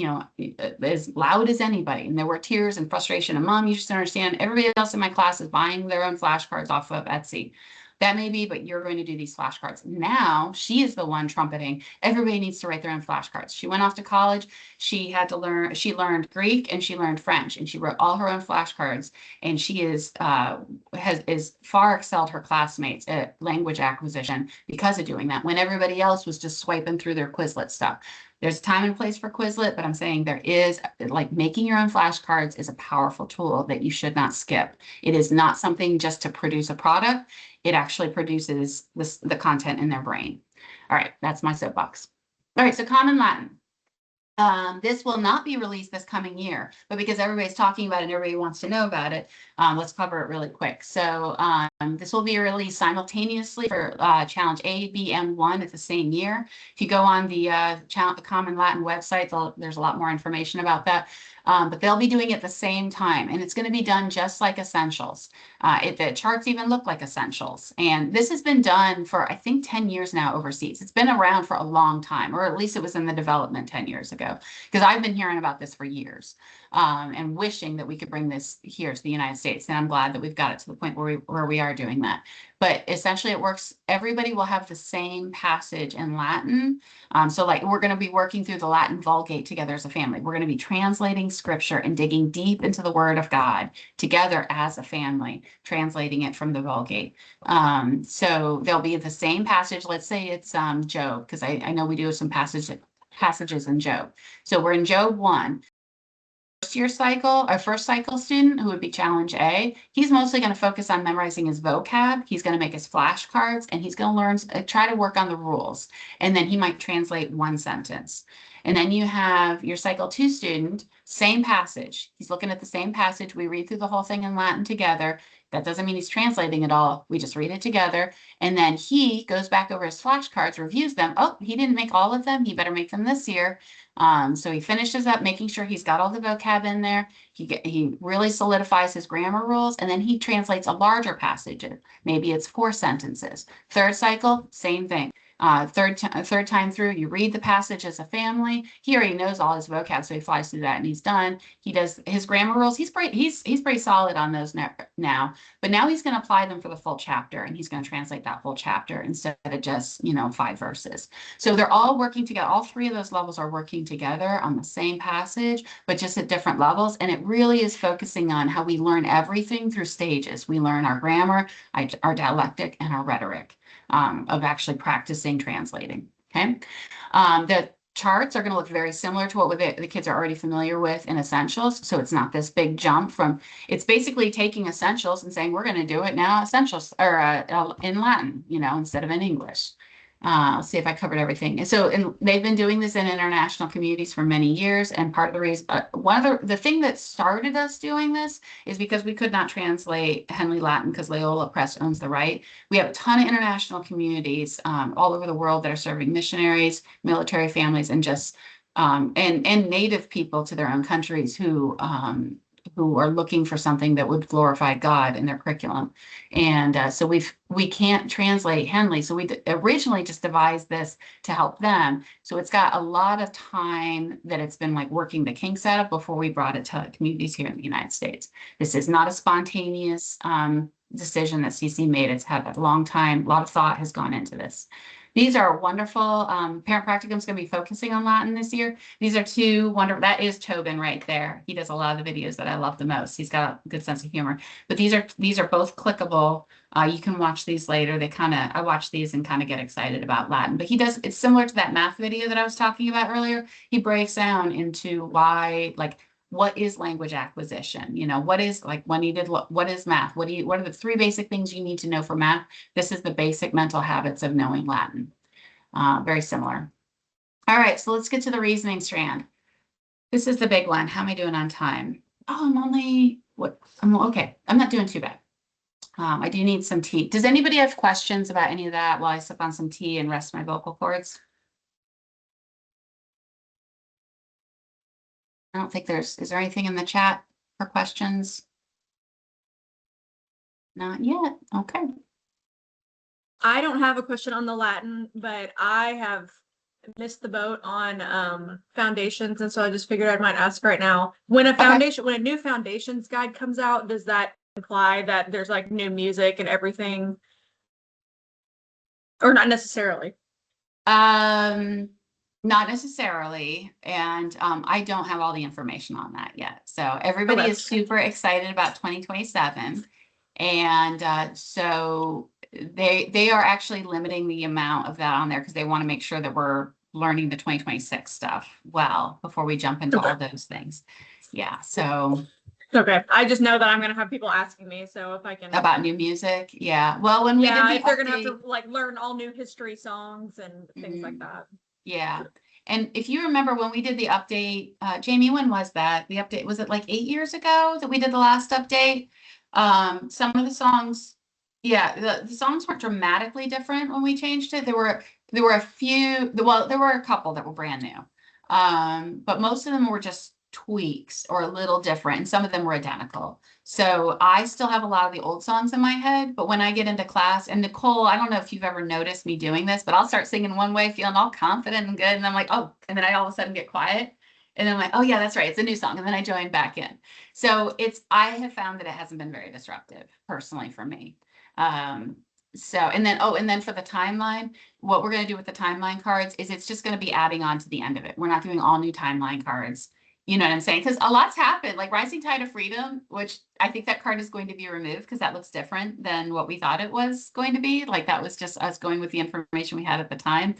[SPEAKER 1] as loud as anybody. And there were tears and frustration. And Mom, you just don't understand. Everybody else in my class is buying their own flashcards off of Etsy. That may be, but you're going to do these flashcards. Now she is the one trumpeting. Everybody needs to write their own flashcards. She went off to college. She learned Greek and she learned French, and she wrote all her own flashcards. And she is far excelled her classmates at language acquisition because of doing that, when everybody else was just swiping through their Quizlet stuff. There's time and place for Quizlet, but I'm saying there is, like, making your own flashcards is a powerful tool that you should not skip. It is not something just to produce a product. It actually produces the content in their brain. All right, that's my soapbox. All right, so Common Latin. This will not be released this coming year, but because everybody's talking about it and everybody wants to know about it, let's cover it really quick. So this will be released simultaneously for Challenge A, B, and 1 at the same year. If you go on the Common Latin website, there's a lot more information about that. But they'll be doing it at the same time, and it's going to be done just like Essentials. The charts even look like Essentials. And this has been done for, I think, 10 years now overseas. It's been around for a long time, or at least it was in the development 10 years ago, because I've been hearing about this for years and wishing that we could bring this here to the United States. And I'm glad that we've got it to the point where we are doing that. But essentially it works. Everybody will have the same passage in Latin. So like we're going to be working through the Latin Vulgate together as a family. We're going to be translating scripture and digging deep into the Word of God together as a family, translating it from the Vulgate. So there'll be the same passage. Let's say it's Job, because I know we do some passages in Job. So we're in Job 1. First cycle student, who would be Challenge A, he's mostly going to focus on memorizing his vocab. He's going to make his flashcards, and he's going to try to work on the rules. And then he might translate one sentence. And then you have your Cycle 2 student, same passage. He's looking at the same passage. We read through the whole thing in Latin together. That doesn't mean he's translating it all. We just read it together. And then he goes back over his flashcards, reviews them. Oh, he didn't make all of them. He better make them this year. So he finishes up making sure he's got all the vocab in there. He really solidifies his grammar rules, and then he translates a larger passage. Maybe it's 4 sentences. Third cycle, same thing. Third time through, you read the passage as a family. He already knows all his vocab, so he flies through that and he's done. He does his grammar rules. He's pretty solid on those now. But now he's going to apply them for the full chapter, and he's going to translate that full chapter instead of just 5 verses. So they're all working together. All 3 of those levels are working together on the same passage, but just at different levels. And it really is focusing on how we learn everything through stages. We learn our grammar, our dialectic, and our rhetoric. Of actually practicing translating. Okay. The charts are going to look very similar to what the kids are already familiar with in Essentials. So it's not this big jump it's basically taking Essentials and saying, we're going to do it now Essentials or in Latin, instead of in English. Let's see if I covered everything. And they've been doing this in international communities for many years. And part of the reason, one of the thing that started us doing this is because we could not translate Henley Latin because Loyola Press owns the right. We have a ton of international communities all over the world that are serving missionaries, military families, and just and native people to their own countries who are looking for something that would glorify God in their curriculum. And so we can't translate Henley. So we originally just devised this to help them. So it's got a lot of time that it's been like working the kinks out of before we brought it to communities here in the United States. This is not a spontaneous decision that CC made. It's had a long time, a lot of thought has gone into this. These are wonderful. Parent Practicum is going to be focusing on Latin this year. These are two wonderful. That is Tobin right there. He does a lot of the videos that I love the most. He's got a good sense of humor. But these are both clickable. You can watch these later. I watch these and kind of get excited about Latin. But it's similar to that math video that I was talking about earlier. He breaks down into why, like, what is language acquisition? What is like when you did what is math? What are the three basic things you need to know for math? This is the basic mental habits of knowing Latin. Very similar. All right, so let's get to the reasoning strand. This is the big one. How am I doing on time? Oh, I'm okay. I'm not doing too bad. I do need some tea. Does anybody have questions about any of that while I sip on some tea and rest my vocal cords? I don't think is there anything in the chat for questions? Not yet. Okay.
[SPEAKER 2] I don't have a question on the Latin, but I have missed the boat on foundations, and so I just figured I might ask right now. When a new foundations guide comes out, does that imply that there's like new music and everything? Or not necessarily?
[SPEAKER 1] Not necessarily. And I don't have all the information on that yet. So everybody is super excited about 2027. And so they are actually limiting the amount of that on there because they want to make sure that we're learning the 2026 stuff well before we jump into all those things. Yeah. So
[SPEAKER 2] okay. I just know that I'm gonna have people asking me. So if I can
[SPEAKER 1] about new music. Yeah. Well, when we did
[SPEAKER 2] if they're gonna have to like learn all new history songs and things like that.
[SPEAKER 1] Yeah. And if you remember when we did the update, Jamie, when was that? The update, was it like 8 years ago that we did the last update? Some of the songs, the songs were dramatically different when we changed it. There were a few, there were a couple that were brand new. But most of them were just tweaks or a little different, and some of them were identical. So I still have a lot of the old songs in my head, but when I get into class, and Nicole, I don't know if you've ever noticed me doing this, but I'll start singing one way, feeling all confident and good, and I'm like, oh, and then I all of a sudden get quiet. And then I'm like, oh yeah, that's right, it's a new song. And then I join back in. So I have found that it hasn't been very disruptive personally for me. And then for the timeline, what we're going to do with the timeline cards is it's just going to be adding on to the end of it. We're not doing all new timeline cards. You know what I'm saying? Because a lot's happened, like Rising Tide of Freedom, which I think that card is going to be removed because that looks different than what we thought it was going to be. Like that was just us going with the information we had at the time.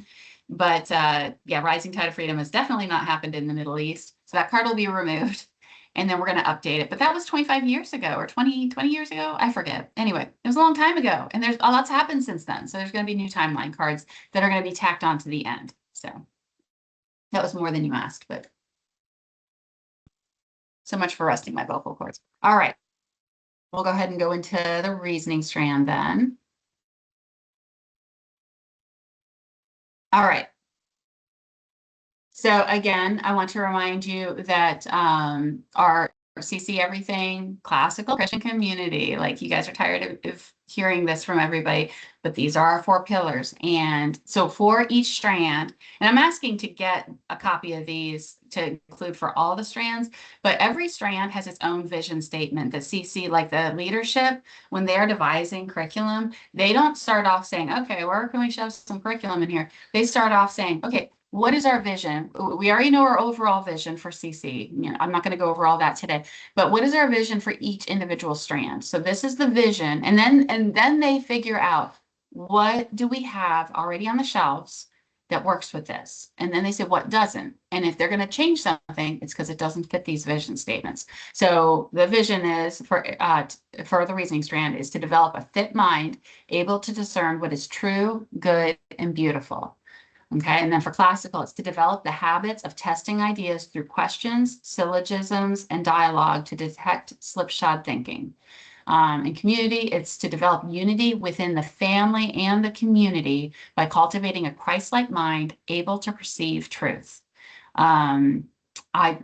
[SPEAKER 1] But Rising Tide of Freedom has definitely not happened in the Middle East. So that card will be removed. And then we're going to update it. But that was 25 years ago or 20 years ago. I forget. Anyway, it was a long time ago. And there's a lot's happened since then. So there's going to be new timeline cards that are going to be tacked on to the end. So that was more than you asked, but so much for resting my vocal cords. All right. We'll go ahead and go into the reasoning strand then. All right. So again, I want to remind you that our CC Everything Classical Christian Community, like you guys are tired of hearing this from everybody, but these are our 4 pillars. And so for each strand, and I'm asking to get a copy of these to include for all the strands, but every strand has its own vision statement. The CC, like the leadership, when they're devising curriculum, they don't start off saying, okay, where can we shove some curriculum in here? They start off saying, okay, what is our vision? We already know our overall vision for CC. I'm not going to go over all that today, but what is our vision for each individual strand? So this is the vision. And then they figure out, what do we have already on the shelves that works with this. And then they say, what doesn't? And if they're going to change something, it's because it doesn't fit these vision statements. So the vision is for the reasoning strand is to develop a fit mind, able to discern what is true, good, and beautiful. Okay, and then for classical, it's to develop the habits of testing ideas through questions, syllogisms, and dialogue to detect slipshod thinking. In community, it's to develop unity within the family and the community by cultivating a Christ-like mind, able to perceive truth. I'm sorry,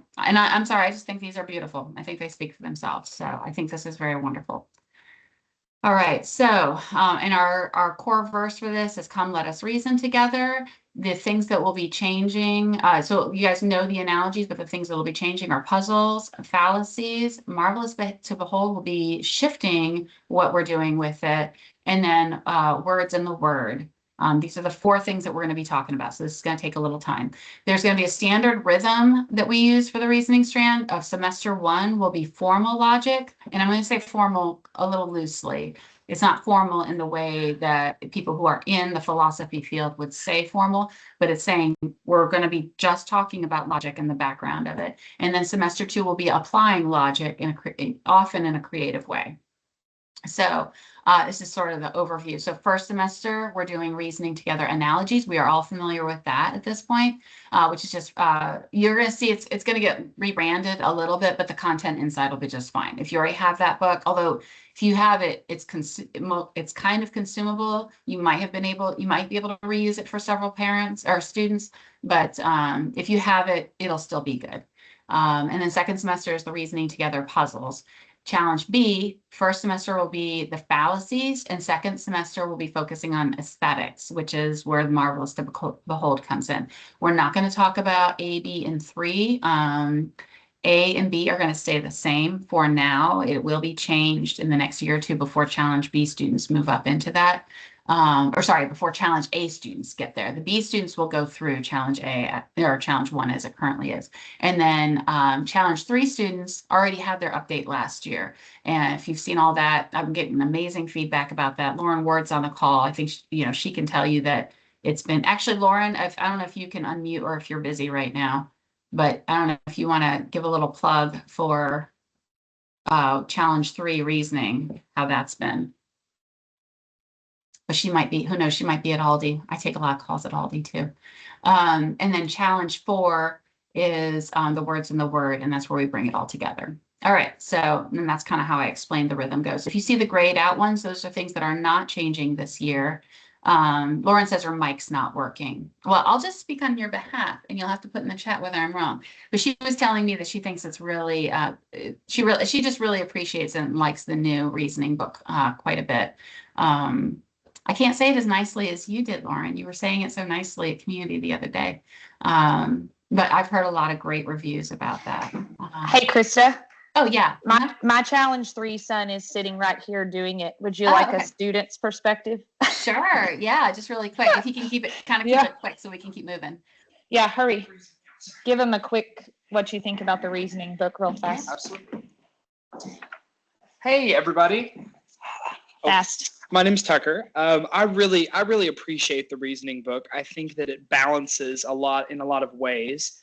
[SPEAKER 1] I just think these are beautiful. I think they speak for themselves. So I think this is very wonderful. All right, so and our core verse for this is come, let us reason together. The things that will be changing, so you guys know the analogies, but the things that will be changing are puzzles, fallacies, marvelous to behold will be shifting what we're doing with it, and then words in the word. These are the 4 things that we're going to be talking about. So this is going to take a little time. There's going to be a standard rhythm that we use for the reasoning strand of semester 1 will be formal logic. And I'm going to say formal a little loosely. It's not formal in the way that people who are in the philosophy field would say formal, but it's saying we're going to be just talking about logic in the background of it. And then semester 2 will be applying logic often in a creative way. So this is sort of the overview. So first semester, we're doing reasoning together analogies. We are all familiar with that at this point, which is just, you're going to see it's going to get rebranded a little bit, but the content inside will be just fine. If you already have that book, although if you have it, it's kind of consumable. You might be able to reuse it for several parents or students, but if you have it, it'll still be good. And then second semester is the reasoning together puzzles. Challenge B, first semester will be the fallacies, and second semester will be focusing on aesthetics, which is where the marvelous to behold comes in. We're not going to talk about A, B, and 3. A and B are going to stay the same for now. It will be changed in the next year or two before Challenge B students move up into that. Before Challenge A students get there. The B students will go through Challenge A or Challenge 1 as it currently is. And then Challenge 3 students already had their update last year. And if you've seen all that, I'm getting amazing feedback about that. Lauren Ward's on the call. I think, she can tell you that it's been, actually, Lauren, I don't know if you can unmute or if you're busy right now, but I don't know if you want to give a little plug for Challenge 3 reasoning, how that's been. But she might be, who knows, she might be at Aldi. I take a lot of calls at Aldi too. And then Challenge 4 is the words in the word, and that's where we bring it all together. All right, so and that's kind of how I explained the rhythm goes. If you see the grayed out ones, those are things that are not changing this year. Lauren says her mic's not working. Well, I'll just speak on your behalf, and you'll have to put in the chat whether I'm wrong. But she was telling me that she thinks it's really, she just really appreciates and likes the new reasoning book quite a bit. I can't say it as nicely as you did, Lauren. You were saying it so nicely at community the other day. But I've heard a lot of great reviews about that.
[SPEAKER 3] Hey, Krista.
[SPEAKER 1] Oh, yeah.
[SPEAKER 3] My Challenge 3 son is sitting right here doing it. Would you like a student's perspective?
[SPEAKER 1] Sure. Yeah, just really quick. If you can keep it quick so we can keep moving.
[SPEAKER 3] Yeah, hurry. Give him a quick what you think about the reasoning book real fast.
[SPEAKER 4] Absolutely. Hey, everybody.
[SPEAKER 3] Fast.
[SPEAKER 4] My name's Tucker. I really appreciate the reasoning book. I think that it balances a lot in a lot of ways.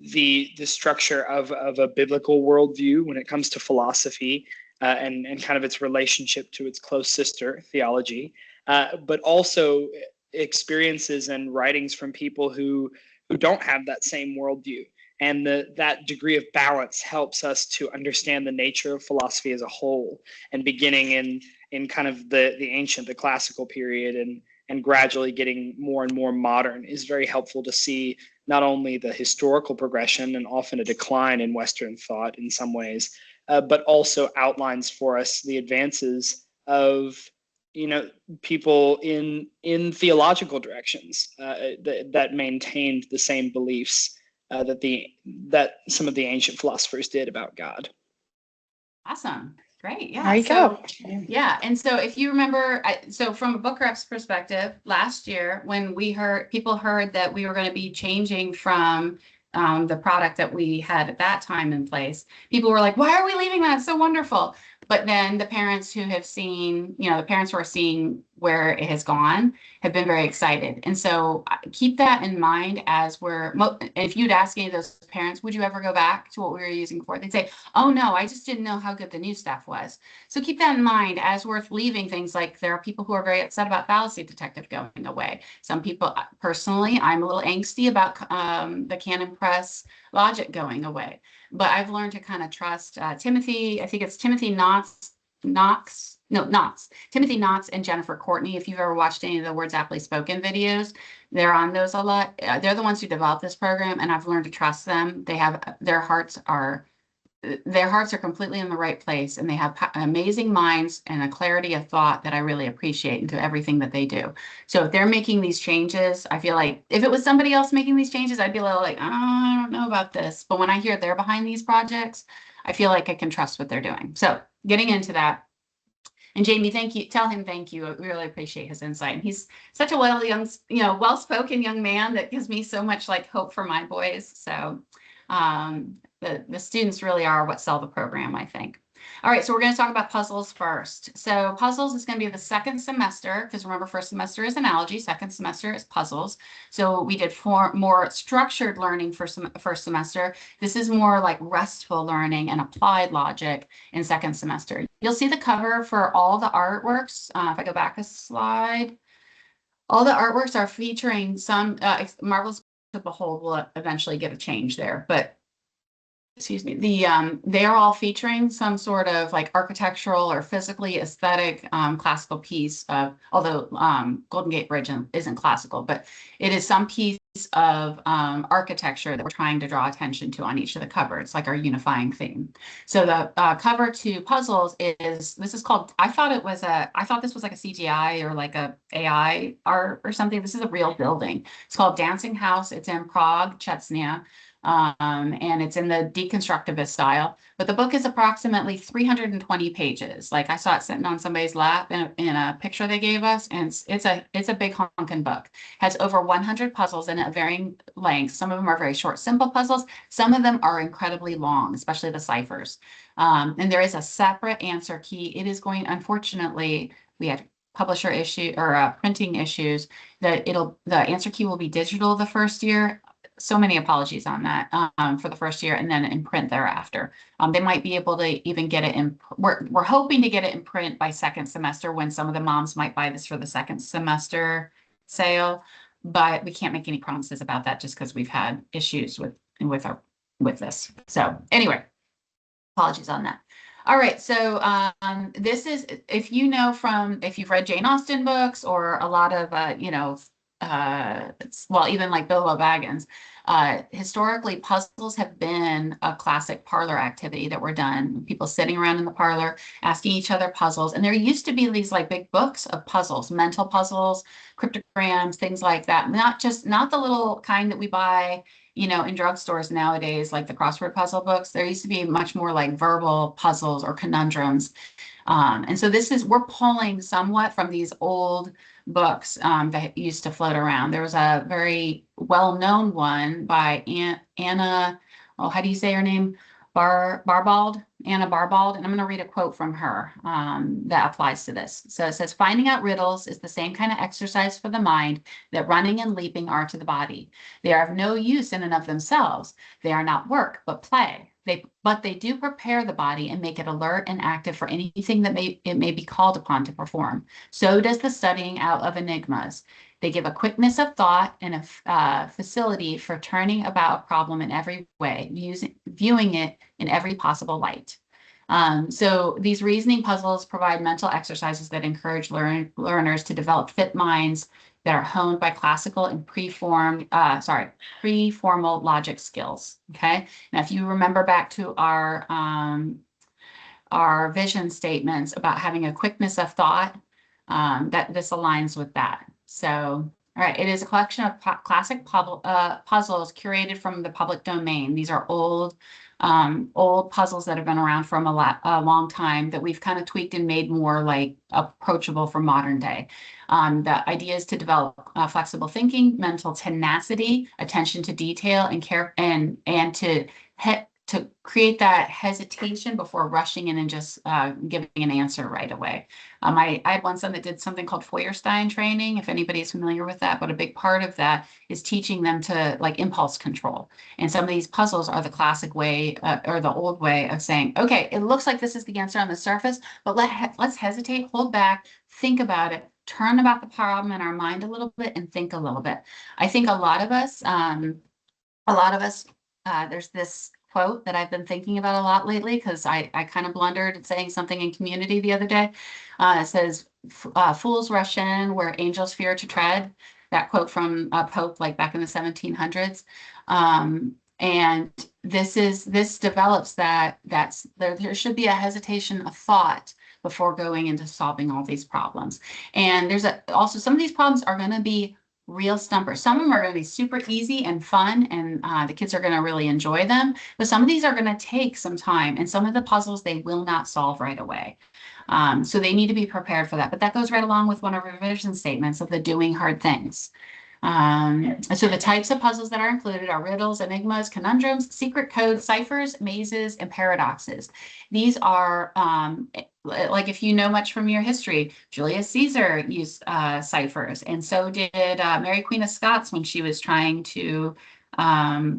[SPEAKER 4] The structure of a biblical worldview when it comes to philosophy and kind of its relationship to its close sister, theology, but also experiences and writings from people who don't have that same worldview. And that degree of balance helps us to understand the nature of philosophy as a whole, and beginning in kind of the classical period and gradually getting more and more modern is very helpful to see not only the historical progression and often a decline in Western thought in some ways, but also outlines for us the advances of people in theological directions that maintained the same beliefs that some of the ancient philosophers did about God.
[SPEAKER 1] Awesome. Great. Yeah.
[SPEAKER 3] There you go.
[SPEAKER 1] Yeah. And so if you remember, so from a book rep's perspective, last year when people heard that we were going to be changing from the product that we had at that time in place, people were like, why are we leaving that? It's so wonderful. But then the parents who have seen, the parents who are seeing where it has gone have been very excited. And so keep that in mind as if you'd ask any of those parents, would you ever go back to what we were using before? They'd say, oh no, I just didn't know how good the new stuff was. So keep that in mind as we're leaving things like there are people who are very upset about fallacy detective going away. Some people, personally, I'm a little angsty about the Canon Press logic going away. But I've learned to kind of trust Timothy. I think it's Timothy Knox, Timothy Knotts and Jennifer Courtney. If you've ever watched any of the Words Aptly Spoken videos, they're on those a lot. They're the ones who developed this program, and I've learned to trust them. Their hearts are completely in the right place, and they have amazing minds and a clarity of thought that I really appreciate into everything that they do. So if they're making these changes, I feel like if it was somebody else making these changes, I'd be a little like, oh, I don't know about this. But when I hear they're behind these projects, I feel like I can trust what they're doing. So getting into that. And Jamie, thank you. Tell him thank you. We really appreciate his insight. And he's such a well-spoken young man that gives me so much like hope for my boys. So the students really are what sell the program, I think. All right, so we're going to talk about puzzles first. So puzzles is going to be the second semester, because remember, first semester is analogy, second semester is puzzles. So we did more structured learning for first semester. This is more like restful learning and applied logic in second semester. You'll see the cover for all the artworks. If I go back a slide, all the artworks are featuring some Marvelous to Behold will eventually get a change there, but excuse me, they are all featuring some sort of like architectural or physically aesthetic classical piece of, although Golden Gate Bridge isn't classical, but it is some piece of architecture that we're trying to draw attention to on each of the covers. It's like our unifying theme. So the cover to puzzles this is called, I thought this was like a CGI or like a AI art or something. This is a real building. It's called Dancing House. It's in Prague, Chechnya. And it's in the deconstructivist style, but the book is approximately 320 pages. Like I saw it sitting on somebody's lap in a picture they gave us, and it's a big honking book. It has over 100 puzzles in it of varying lengths. Some of them are very short, simple puzzles. Some of them are incredibly long, especially the ciphers. And there is a separate answer key. It is going, unfortunately, we had publisher issue or printing issues that the answer key will be digital the first year. So many apologies on that for the first year, and then in print thereafter. They might be able to even get it in. We're hoping to get it in print by second semester, when some of the moms might buy this for the second semester sale, but we can't make any promises about that just because we've had issues with this. So anyway, apologies on that. All right, so this is, if you've read Jane Austen books or a lot of even like Bilbo Baggins, historically puzzles have been a classic parlor activity that were done. People sitting around in the parlor asking each other puzzles, and there used to be these like big books of puzzles, mental puzzles, cryptograms, things like that. Not the little kind that we buy in drugstores nowadays, like the crossword puzzle books. There used to be much more like verbal puzzles or conundrums. And so we're pulling somewhat from these old books that used to float around. There was a very well-known one by Anna, how do you say her name? Barbald, Anna Barbald, and I'm going to read a quote from her that applies to this. So it says, finding out riddles is the same kind of exercise for the mind that running and leaping are to the body. They are of no use in and of themselves. They are not work, but play. But they do prepare the body and make it alert and active for anything that it may be called upon to perform. So does the studying out of enigmas. They give a quickness of thought and a facility for turning about a problem in every way, viewing it in every possible light. So these reasoning puzzles provide mental exercises that encourage learners to develop fit minds that are honed by classical and preformal logic skills. Okay. Now, if you remember back to our vision statements about having a quickness of thought, that this aligns with that. So, all right, it is a collection of classic puzzles curated from the public domain. These are old puzzles that have been around for a long time that we've kind of tweaked and made more like approachable for modern day. The idea is to develop flexible thinking, mental tenacity, attention to detail, and care, and to to create that hesitation before rushing in and just giving an answer right away. I had one son that did something called Feuerstein training, if anybody's familiar with that, but a big part of that is teaching them to like impulse control. And some of these puzzles are the classic way or the old way of saying, okay, it looks like this is the answer on the surface, but let's hesitate, hold back, think about it, turn about the problem in our mind a little bit and think a little bit. I think a lot of us, there's this quote that I've been thinking about a lot lately because I kind of blundered saying something in community the other day. It says, fools rush in where angels fear to tread. That quote from Pope, like back in the 1700s. And this develops there should be a hesitation of thought before going into solving all these problems. And there's also some of these problems are going to be real stumpers. Some of them are going to be super easy and fun, and the kids are going to really enjoy them. But some of these are going to take some time, and some of the puzzles they will not solve right away. So they need to be prepared for that. But that goes right along with one of our revision statements of the doing hard things. So the types of puzzles that are included are riddles, enigmas, conundrums, secret codes, ciphers, mazes, and paradoxes. These are, like if you know much from your history, Julius Caesar used ciphers, and so did Mary Queen of Scots when she was trying to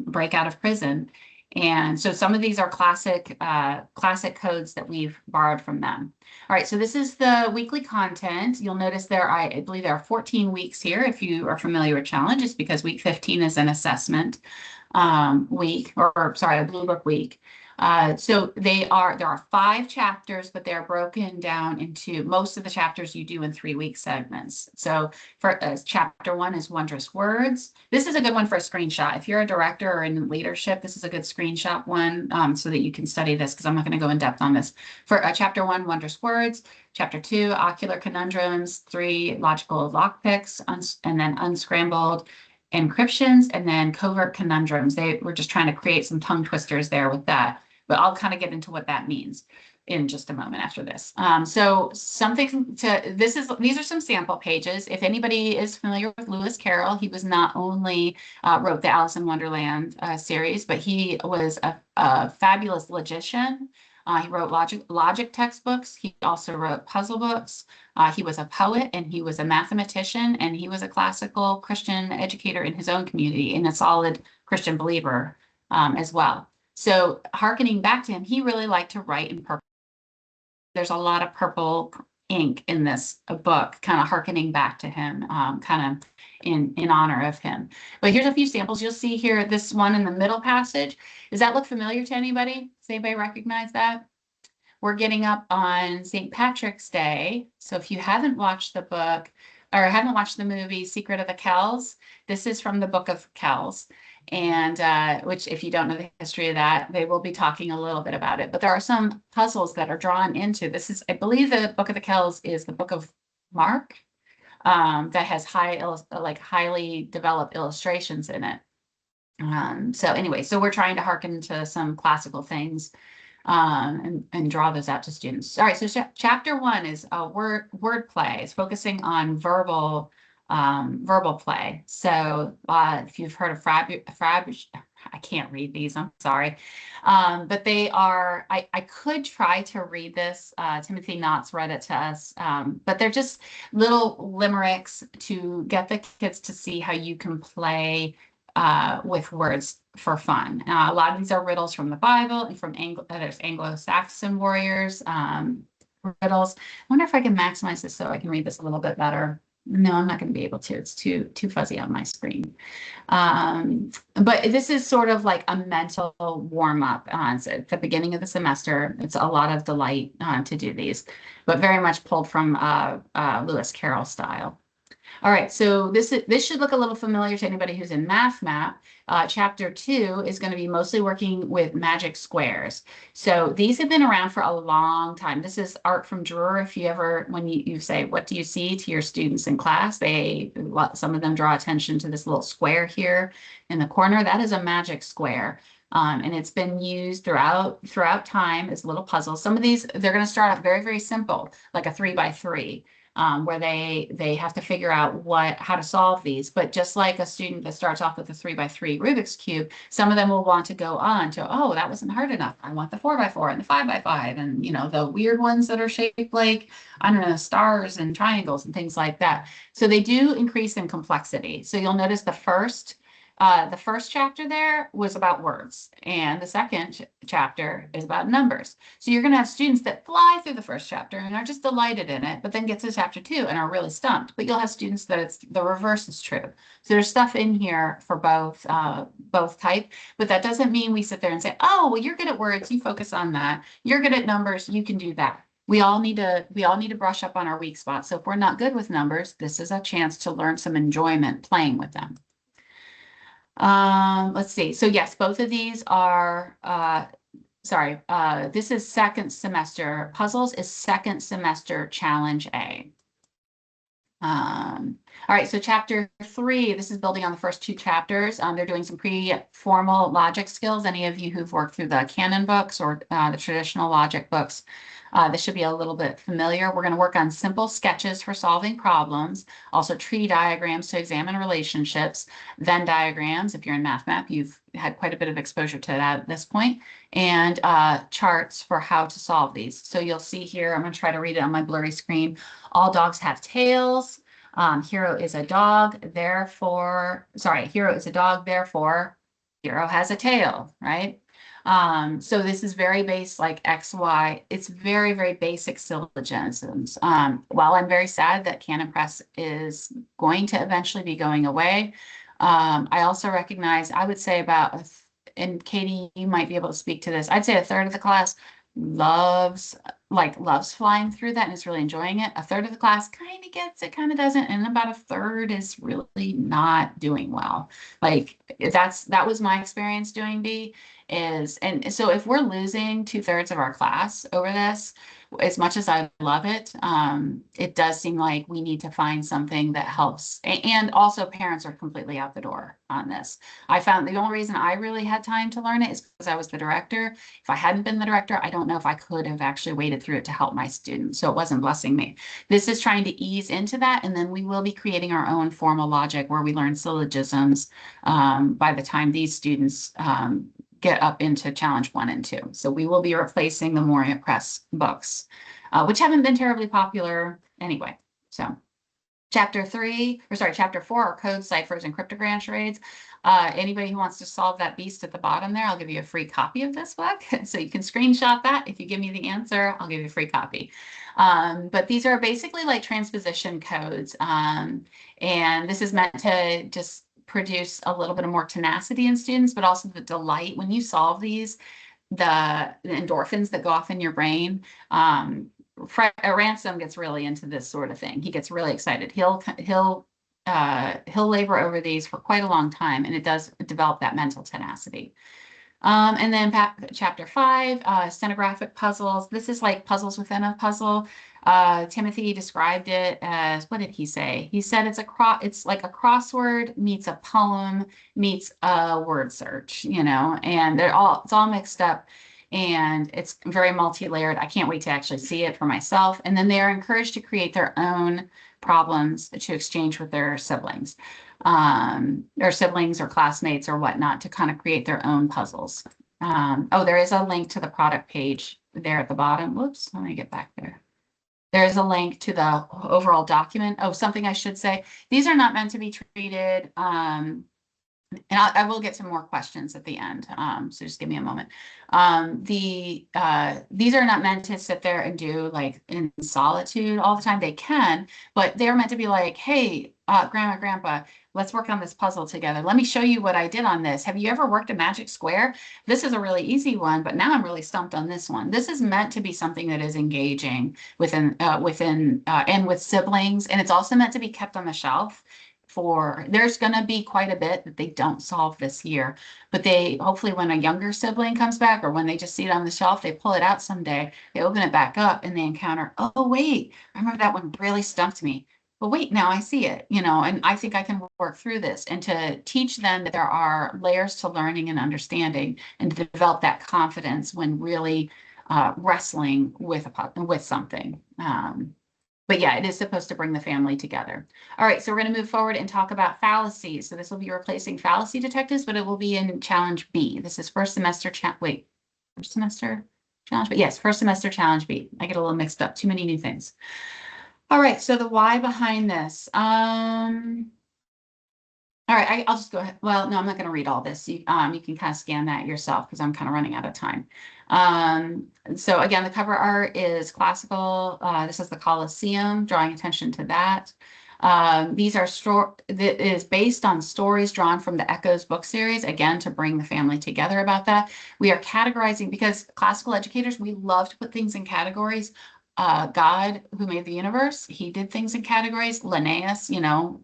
[SPEAKER 1] break out of prison. And so some of these are classic codes that we've borrowed from them. All right, so this is the weekly content. You'll notice I believe there are 14 weeks here if you are familiar with challenge. It's because week 15 is an assessment week, or sorry, a Blue Book week. So there are 5 chapters, but they're broken down into, most of the chapters you do in 3-week segments. So for chapter 1 is wondrous words. This is a good one for a screenshot. If you're a director or in leadership, this is a good screenshot one so that you can study this, because I'm not going to go in depth on this. For chapter 1, wondrous words. Chapter 2, ocular conundrums. 3, logical lockpicks, and then unscrambled encryptions, and then covert conundrums. They were just trying to create some tongue twisters there with that. But I'll kind of get into what that means in just a moment after this. So these are some sample pages. If anybody is familiar with Lewis Carroll, he was not only wrote the Alice in Wonderland series, but he was a fabulous logician. He wrote logic textbooks. He also wrote puzzle books. He was a poet, and he was a mathematician, and he was a classical Christian educator in his own community and a solid Christian believer as well. So hearkening back to him, he really liked to write in purple. There's a lot of purple ink in this book, kind of hearkening back to him, kind of in honor of him. But here's a few samples. You'll see here, this one in the middle passage. Does that look familiar to anybody? Does anybody recognize that? We're getting up on St. Patrick's Day. So if you haven't watched the book or haven't watched the movie Secret of the Kells, this is from the Book of Kells. And which, if you don't know the history of that, they will be talking a little bit about it. But there are some puzzles that are drawn into this. I believe the Book of the Kells is the Book of Mark that has highly developed illustrations in it. So anyway, so we're trying to hearken to some classical things and draw those out to students. All right, so chapter 1 is word play. It's focusing on verbal play. So if you've heard of I can't read these, I'm sorry. But they are, I could try to read this. Timothy Knotts read it to us. But they're just little limericks to get the kids to see how you can play with words for fun. A lot of these are riddles from the Bible and from there's Anglo-Saxon warriors riddles. I wonder if I can maximize this so I can read this a little bit better. No, I'm not going to be able to. It's too fuzzy on my screen. But this is sort of like a mental warm-up. It's at the beginning of the semester. It's a lot of delight to do these, but very much pulled from Lewis Carroll style. All right, so this should look a little familiar to anybody who's in Math Map. Chapter 2 is going to be mostly working with magic squares. So these have been around for a long time. This is art from drawer. If you ever, when you say, what do you see to your students in class, some of them draw attention to this little square here in the corner. That is a magic square. And it's been used throughout time as little puzzles. Some of these, they're going to start out very, very simple, like a 3x3. where they have to figure out how to solve these. But just like a student that starts off with a 3x3 Rubik's Cube, some of them will want to go on to, oh, that wasn't hard enough. I want the 4x4 and the 5x5 and, the weird ones that are shaped like, I don't know, stars and triangles and things like that. So they do increase in complexity. So you'll notice the first chapter there was about words, and the second chapter is about numbers. So you're going to have students that fly through the first chapter and are just delighted in it, but then get to chapter 2 and are really stumped. But you'll have students that it's the reverse is true. So there's stuff in here for both type, but that doesn't mean we sit there and say, oh, well, you're good at words, you focus on that. You're good at numbers, you can do that. We all need to brush up on our weak spots. So if we're not good with numbers, this is a chance to learn some enjoyment playing with them. Let's see. So yes, both of these are, this is second semester. Puzzles is second semester challenge A. All right, so chapter 3, this is building on the first 2 chapters. They're doing some pre-formal logic skills. Any of you who've worked through the canon books or the traditional logic books, this should be a little bit familiar. We're going to work on simple sketches for solving problems, also tree diagrams to examine relationships, Venn diagrams. If you're in MathMap, you've had quite a bit of exposure to that at this point, and charts for how to solve these. So you'll see here, I'm going to try to read it on my blurry screen. All dogs have tails. Hero is a dog, therefore, hero is a dog, therefore, hero has a tail, right? So this is very base, like X, Y. It's very, very basic syllogisms. While I'm very sad that Canon Press is going to eventually be going away, I also recognize, I would say about, and Katie, you might be able to speak to this. I'd say a third of the class loves flying through that and is really enjoying it. A third of the class kind of gets it, kind of doesn't, and about a third is really not doing well. Like that was my experience doing B. And so if we're losing 2/3 of our class over this, as much as I love it, it does seem like we need to find something that helps. And also parents are completely out the door on this. I found the only reason I really had time to learn it is because I was the director. If I hadn't been the director, I don't know if I could have actually waded through it to help my students. So it wasn't blessing me. This is trying to ease into that. And then we will be creating our own formal logic where we learn syllogisms by the time these students get up into challenge 1 and 2. So we will be replacing the Moria Press books, which haven't been terribly popular anyway. So chapter 4 are code ciphers and cryptogram charades. Anybody who wants to solve that beast at the bottom there, I'll give you a free copy of this book. So you can screenshot that. If you give me the answer, I'll give you a free copy. But these are basically like transposition codes. And this is meant to just produce a little bit of more tenacity in students, but also the delight when you solve these, the endorphins that go off in your brain. Ransom gets really into this sort of thing. He gets really excited. He'll labor over these for quite a long time, and it does develop that mental tenacity. And then chapter 5, stenographic puzzles. This is like puzzles within a puzzle. Timothy described it as, what did he say? He said it's like a crossword meets a poem meets a word search, and it's all mixed up, and it's very multi-layered. I can't wait to actually see it for myself. And then they are encouraged to create their own problems to exchange with their siblings. Or classmates or whatnot to kind of create their own puzzles. There is a link to the product page there at the bottom. Whoops, let me get back there. There is a link to the overall document. Oh, something I should say. These are not meant to be treated. And I will get to more questions at the end. So just give me a moment. These are not meant to sit there and do like in solitude all the time. They can, but they're meant to be like, hey, grandpa, let's work on this puzzle together. Let me show you what I did on this. Have you ever worked a magic square? This is a really easy one, but now I'm really stumped on this one. This is meant to be something that is engaging within and with siblings. And it's also meant to be kept on the shelf. There's going to be quite a bit that they don't solve this year, but they hopefully when a younger sibling comes back or when they just see it on the shelf, they pull it out someday, they open it back up and they encounter, oh wait, I remember that one really stumped me. But wait, now I see it, and I think I can work through this, and to teach them that there are layers to learning and understanding, and to develop that confidence when really wrestling with something. But yeah, it is supposed to bring the family together. All right, so we're going to move forward and talk about fallacies. So this will be replacing fallacy detectives, but it will be in challenge B. This is first semester first semester challenge, but yes, first semester challenge B. I get a little mixed up, too many new things. All right, so the why behind this. All right, I'll just go ahead. Well, no, I'm not going to read all this. You can kind of scan that yourself because I'm kind of running out of time. So again, the cover art is classical. This is the Colosseum, drawing attention to that. These are that is based on stories drawn from the Echoes book series, again, to bring the family together about that. We are categorizing because classical educators, we love to put things in categories. God who made the universe, he did things in categories. Linnaeus,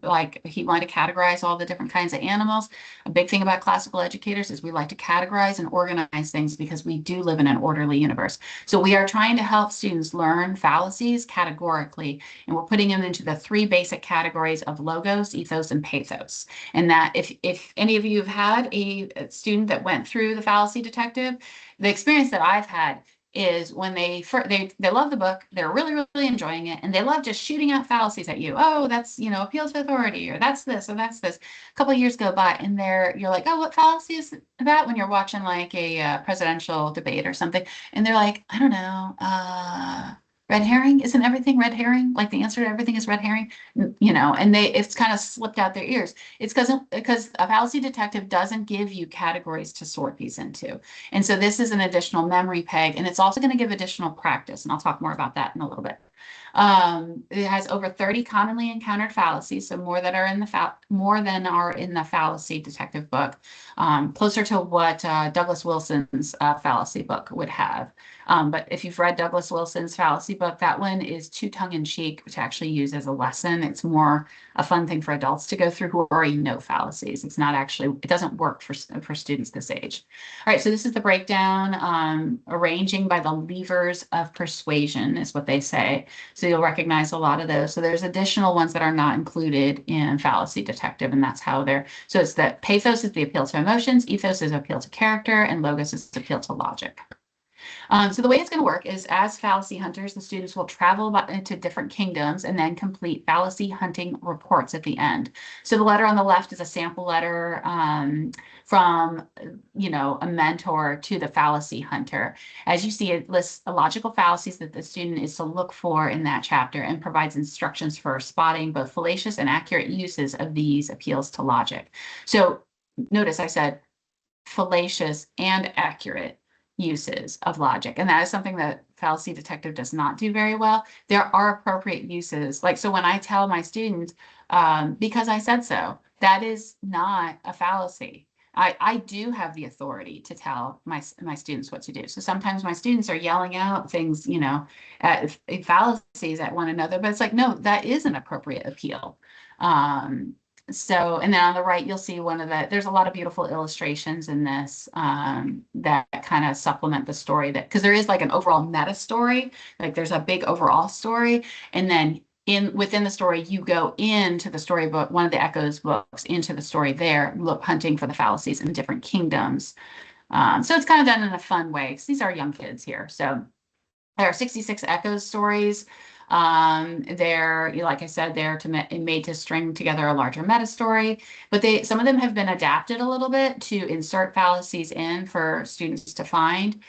[SPEAKER 1] like he wanted to categorize all the different kinds of animals. A big thing about classical educators is we like to categorize and organize things because we do live in an orderly universe. So we are trying to help students learn fallacies categorically, and we're putting them into the 3 basic categories of logos, ethos, and pathos. And that if any of you have had a student that went through the fallacy detective, the experience that I've had is when they love the book, they're really, really enjoying it, and they love just shooting out fallacies at you. Oh, that's, appeal to authority, or that's this, or that's this. A couple of years go by, and you're like, oh, what fallacy is that? When you're watching like a presidential debate or something, and they're like, I don't know, red herring? Isn't everything red herring? Like the answer to everything is red herring, and it's kind of slipped out their ears. It's because a fallacy detective doesn't give you categories to sort these into. And so this is an additional memory peg, and it's also going to give additional practice. And I'll talk more about that in a little bit. It has over 30 commonly encountered fallacies, so more than are in the fallacy detective book, closer to what Douglas Wilson's fallacy book would have. But if you've read Douglas Wilson's fallacy book, that one is too tongue-in-cheek to actually use as a lesson. It's more a fun thing for adults to go through who already know fallacies. It doesn't work for students this age. All right, so this is the breakdown, arranging by the levers of persuasion is what they say. So you'll recognize a lot of those. So there's additional ones that are not included in fallacy detective, and that's how so it's that pathos is the appeal to emotions, ethos is appeal to character, and logos is appeal to logic. So the way it's going to work is, as fallacy hunters, the students will travel into different kingdoms and then complete fallacy hunting reports at the end. So the letter on the left is a sample letter from, a mentor to the fallacy hunter. As you see, it lists logical fallacies that the student is to look for in that chapter and provides instructions for spotting both fallacious and accurate uses of these appeals to logic. So notice I said fallacious and accurate uses of logic. And that is something that fallacy detective does not do very well. There are appropriate uses. So when I tell my students, because I said so, that is not a fallacy. I do have the authority to tell my students what to do. So sometimes my students are yelling out things, fallacies at one another, but it's like, no, that is an appropriate appeal. And then on the right, you'll see there's a lot of beautiful illustrations in this that kind of supplement the story, because there is like an overall meta story, like there's a big overall story. And then within the story, you go into the storybook, one of the Echoes books, into the story there, hunting for the fallacies in different kingdoms. So it's kind of done in a fun way, because these are young kids here. So there are 66 Echoes stories. They're, like I said, they're made to string together a larger meta story, but some of them have been adapted a little bit to insert fallacies in for students to find.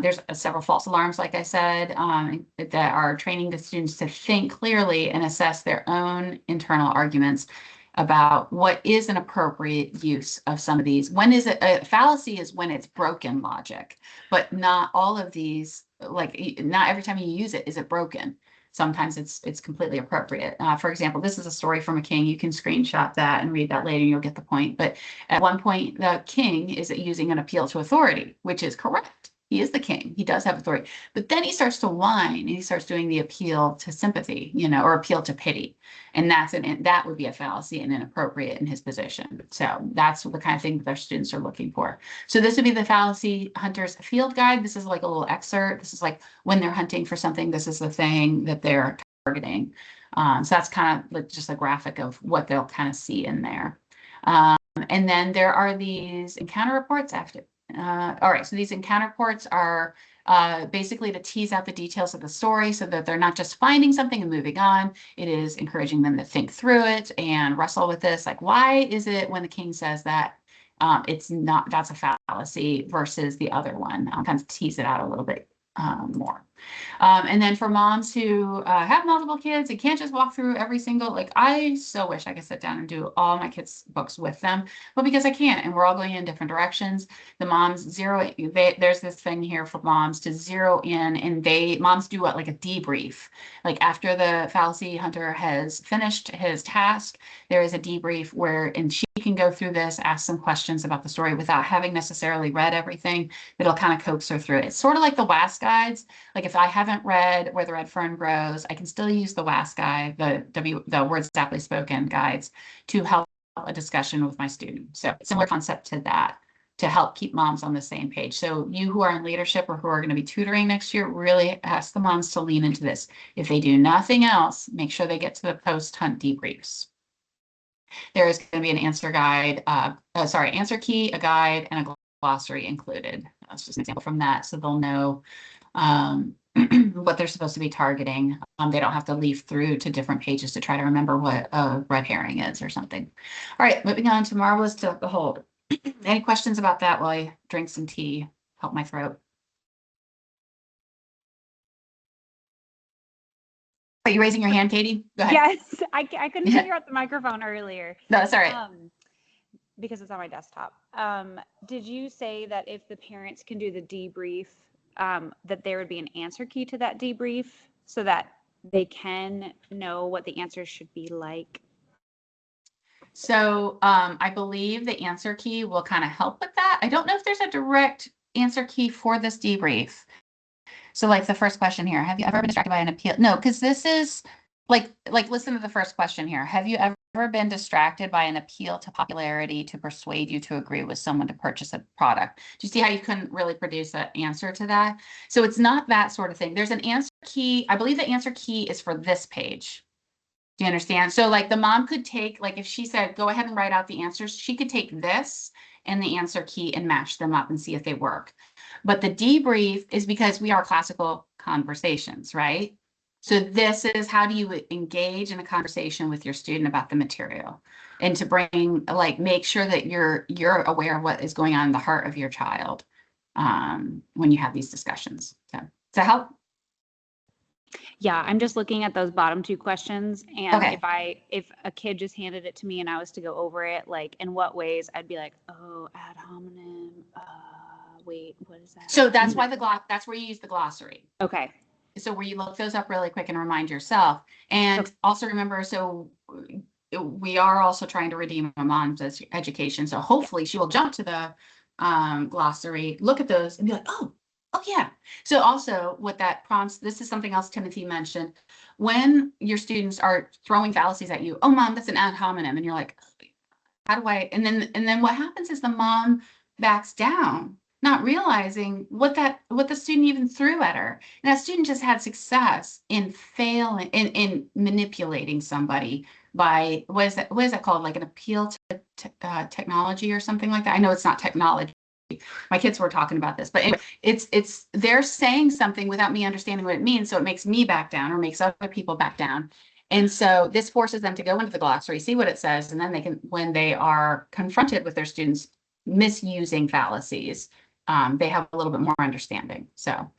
[SPEAKER 1] There's several false alarms, like I said, that are training the students to think clearly and assess their own internal arguments about what is an appropriate use of some of these. When is it a fallacy? Is when it's broken logic, but not all of these, not every time you use it is it broken. Sometimes it's completely appropriate. For example, this is a story from a king. You can screenshot that and read that later, and you'll get the point. But at one point, the king is using an appeal to authority, which is correct. He is the king. He does have authority. But then he starts to whine, and he starts doing the appeal to sympathy, or appeal to pity. And that would be a fallacy and inappropriate in his position. So that's the kind of thing that their students are looking for. So this would be the Fallacy Hunter's Field Guide. This is like a little excerpt. This is like when they're hunting for something, this is the thing that they're targeting. So that's kind of just a graphic of what they'll kind of see in there. And then there are these encounter reports after. All right, so these encounter reports are basically to tease out the details of the story so that they're not just finding something and moving on. It is encouraging them to think through it and wrestle with this. Like, why is it when the king says that it's not, that's a fallacy versus the other one? Kind of tease it out a little bit more. And then for moms who have multiple kids and can't just walk through every single, like, I so wish I could sit down and do all my kids' books with them, but because I can't, and we're all going in different directions, the moms there's this thing here for moms to zero in, and moms do what, like a debrief. Like after the fallacy hunter has finished his task, there is a debrief and she can go through this, ask some questions about the story without having necessarily read everything. It'll kind of coax her through it. It's sort of like the WAS guides. Like if I haven't read Where the Red Fern Grows, I can still use the WAS guide, the Words Aptly Spoken guides, to help a discussion with my student. So similar concept to that, to help keep moms on the same page. So you who are in leadership or who are going to be tutoring next year, really ask the moms to lean into this. If they do nothing else, make sure they get to the post-hunt debriefs. There is going to be an answer guide, answer key, a guide, and a glossary included. That's just an example from that, so they'll know what they're supposed to be targeting. They don't have to leaf through to different pages to try to remember what a red herring is or something. All right, moving on to Marvelous to Behold. Any questions about that while I drink some tea, help my throat? Are you raising your hand, Katie? Go ahead.
[SPEAKER 5] Yes, I couldn't figure out the microphone earlier.
[SPEAKER 1] No, that's all right.
[SPEAKER 5] Because it's on my desktop. Did you say that if the parents can do the debrief, that there would be an answer key to that debrief so that they can know what the answers should be like?
[SPEAKER 1] So I believe the answer key will kind of help with that. I don't know if there's a direct answer key for this debrief. So like the first question here, have you ever been distracted by an appeal? No, because this is like listen to the first question here. Have you ever been distracted by an appeal to popularity to persuade you to agree with someone to purchase a product? Do you see how you couldn't really produce an answer to that? So it's not that sort of thing. There's an answer key. I believe the answer key is for this page. Do you understand? So like the mom could take, like if she said, go ahead and write out the answers, she could take this and the answer key and match them up and see if they work. But the debrief is because we are classical conversations, right? So this is how do you engage in a conversation with your student about the material, and to bring, like, make sure that you're aware of what is going on in the heart of your child when you have these discussions. So does that help?
[SPEAKER 5] Yeah, I'm just looking at those bottom two questions, and
[SPEAKER 1] Okay.
[SPEAKER 5] if a kid just handed it to me and I was to go over it, like in what ways, I'd be like, oh, ad hominem. Wait, what is that?
[SPEAKER 1] So that's why that's where you use the glossary.
[SPEAKER 5] Okay.
[SPEAKER 1] So where you look those up really quick and remind yourself. And also remember, so we are also trying to redeem a mom's education. So hopefully she will jump to the glossary, look at those and be like, oh yeah. So also what that prompts, this is something else Timothy mentioned. When your students are throwing fallacies at you, oh mom, that's an ad hominem. And you're like, how do I, and then what happens is the mom backs down, not realizing what the student even threw at her. And that student just had success in failing, in manipulating somebody by, what is that called? Like an appeal to technology or something like that. I know it's not technology. My kids were talking about this, but anyway, it's they're saying something without me understanding what it means. So it makes me back down or makes other people back down. And so this forces them to go into the glossary, see what it says, and then they can, when they are confronted with their students misusing fallacies, they have a little bit more understanding. So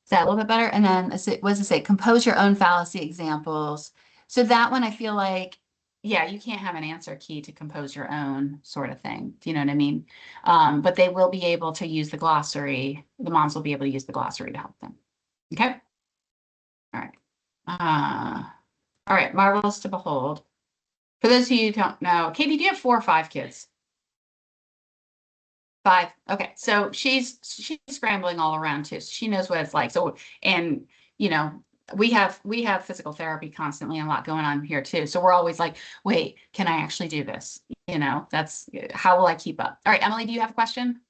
[SPEAKER 1] is that a little bit better? And then what does it say? Compose your own fallacy examples. So that one, I feel like, yeah, you can't have an answer key to compose your own sort of thing. Do you know what I mean? But they will be able to use the glossary. The moms will be able to use the glossary to help them. Okay. All right. All right, Marvelous to Behold. For those of you who don't know, Katie, do you have 4 or 5 kids? 5. Okay, so she's scrambling all around too. So she knows what it's like. So, and you know, we have physical therapy constantly and a lot going on here too. So we're always like, wait, can I actually do this? You know, that's how will I keep up? All right, Emily, do you have a question?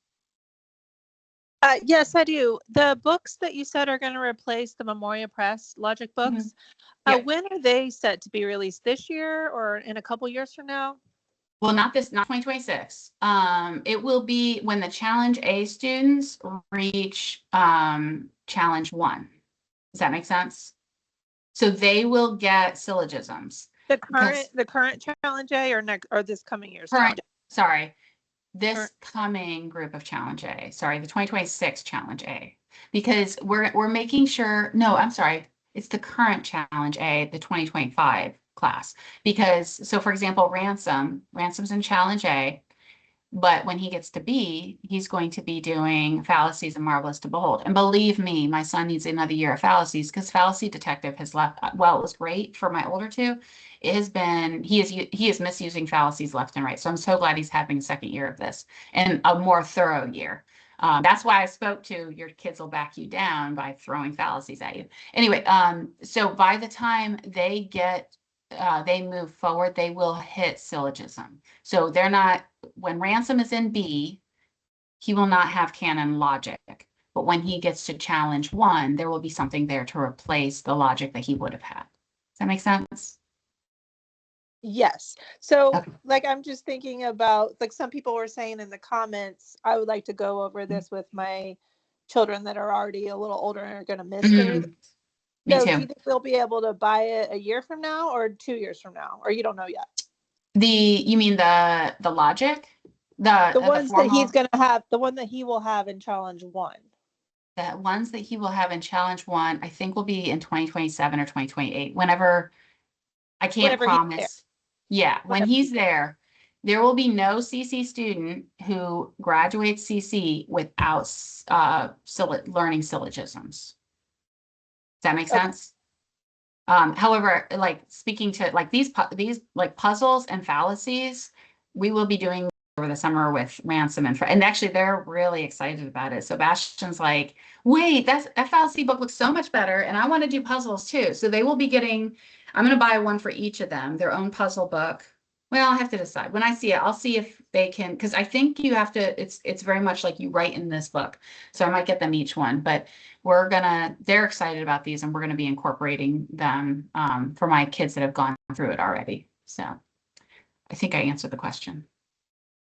[SPEAKER 6] Yes, I do. The books that you said are going to replace the Memoria Press Logic books, when are they set to be released? This year or in a couple years from now?
[SPEAKER 1] Well, not 2026. It will be when the Challenge A students reach challenge 1. Does that make sense? So they will get syllogisms.
[SPEAKER 6] The current challenge A or next or this coming year's
[SPEAKER 1] Current,
[SPEAKER 6] challenge?
[SPEAKER 1] sorry, this
[SPEAKER 6] Current.
[SPEAKER 1] coming group of challenge A, sorry, the 2026 challenge A, because we're making sure, no, I'm sorry, it's the current challenge A, the 2025 class. Because, so for example, Ransom's in challenge A, but when he gets to B, he's going to be doing fallacies and marvelous to behold. And believe me, my son needs another year of fallacies because fallacy detective has left. Well, it was great for my older two. It has been, he is misusing fallacies left and right. So I'm so glad he's having a second year of this and a more thorough year. That's why I spoke to your kids will back you down by throwing fallacies at you. Anyway, so by the time they get they move forward, they will hit syllogism. So they're not, when Ransom is in B, he will not have canon logic. But when he gets to challenge 1, there will be something there to replace the logic that he would have had. Does that make sense?
[SPEAKER 6] Yes. So
[SPEAKER 1] Okay.
[SPEAKER 6] like, I'm just thinking about, like some people were saying in the comments, I would like to go over this with my children that are already a little older and are going to miss things.
[SPEAKER 1] Me
[SPEAKER 6] So
[SPEAKER 1] too.
[SPEAKER 6] do you think we'll be able to buy it a year from now or 2 years from now? Or you don't know yet?
[SPEAKER 1] You mean the logic? The
[SPEAKER 6] ones that
[SPEAKER 1] formal,
[SPEAKER 6] he's going to have, the one that he will have in challenge 1.
[SPEAKER 1] the ones that he will have in challenge 1, I think will be in 2027 or 2028. Whenever, I can't
[SPEAKER 6] Whenever he's there.
[SPEAKER 1] promise. Yeah, when
[SPEAKER 6] Whenever
[SPEAKER 1] he's there, there will be no CC student who graduates CC without learning syllogisms. Does that make
[SPEAKER 6] Okay.
[SPEAKER 1] sense? However, like speaking to like these like puzzles and fallacies, we will be doing over the summer with Ransom and actually they're really excited about it. So Bastion's like, wait, that fallacy book looks so much better, and I want to do puzzles too. So they will be getting. I'm going to buy one for each of them, their own puzzle book. Well, I'll have to decide. When I see it, I'll see if they can, because I think you have to, it's very much like you write in this book. So I might get them each one, but they're excited about these and we're gonna be incorporating them for my kids that have gone through it already. So I think I answered the question.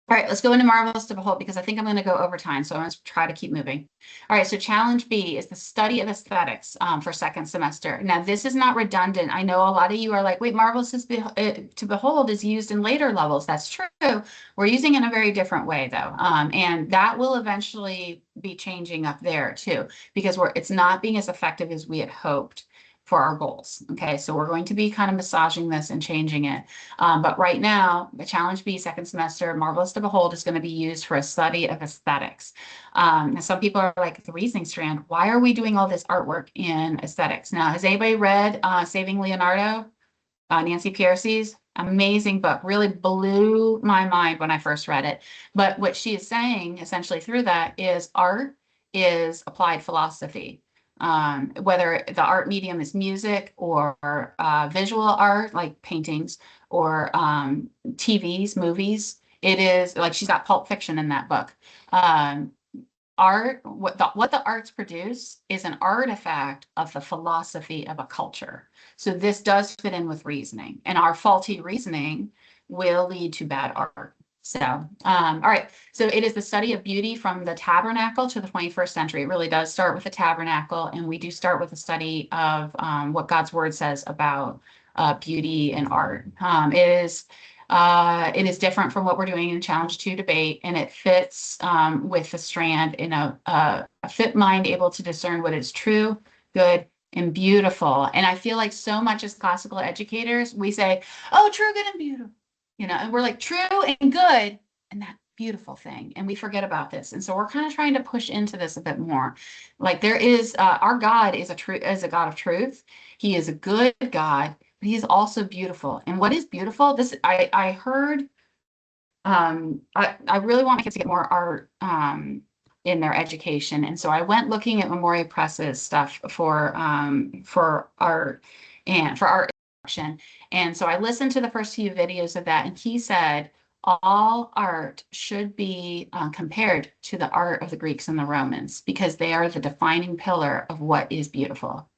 [SPEAKER 1] All right, let's go into Marvelous to Behold because I think I'm going to go over time, so I'm going to try to keep moving. All right, so challenge B is the study of aesthetics for second semester. Now, this is not redundant. I know a lot of you are like, wait, Marvelous to Behold is used in later levels. That's true. We're using it in a very different way, though, and that will eventually be changing up there, too, because it's not being as effective as we had hoped for our goals. Okay, so we're going to be kind of massaging this and changing it. But right now, the Challenge B second semester, Marvelous to Behold, is going to be used for a study of aesthetics. Some people are like, the reasoning strand, why are we doing all this artwork in aesthetics? Now, has anybody read Saving Leonardo? Nancy Pearcey's amazing book, really blew my mind when I first read it. But what she is saying essentially through that is art is applied philosophy. Whether the art medium is music or visual art like paintings or TVs, movies, it is like she's got Pulp Fiction in that book. Art, what the arts produce is an artifact of the philosophy of a culture. So this does fit in with reasoning, and our faulty reasoning will lead to bad art. So, all right. So it is the study of beauty from the tabernacle to the 21st century. It really does start with the tabernacle, and we do start with a study of what God's word says about beauty and art. It is different from what we're doing in Challenge 2 debate, and it fits with the strand in a fit mind able to discern what is true, good, and beautiful. And I feel like so much as classical educators, we say, oh, true, good, and beautiful. And we're like true and good and that beautiful thing. And we forget about this. And so we're kind of trying to push into this a bit more. Like there is, our God is a God of truth. He is a good God, but he's also beautiful. And what is beautiful? I heard, I really want my kids to get more art in their education. And so I went looking at Memoria Press's stuff for art and for art instruction. And so I listened to the first few videos of that, and he said all art should be compared to the art of the Greeks and the Romans because they are the defining pillar of what is beautiful.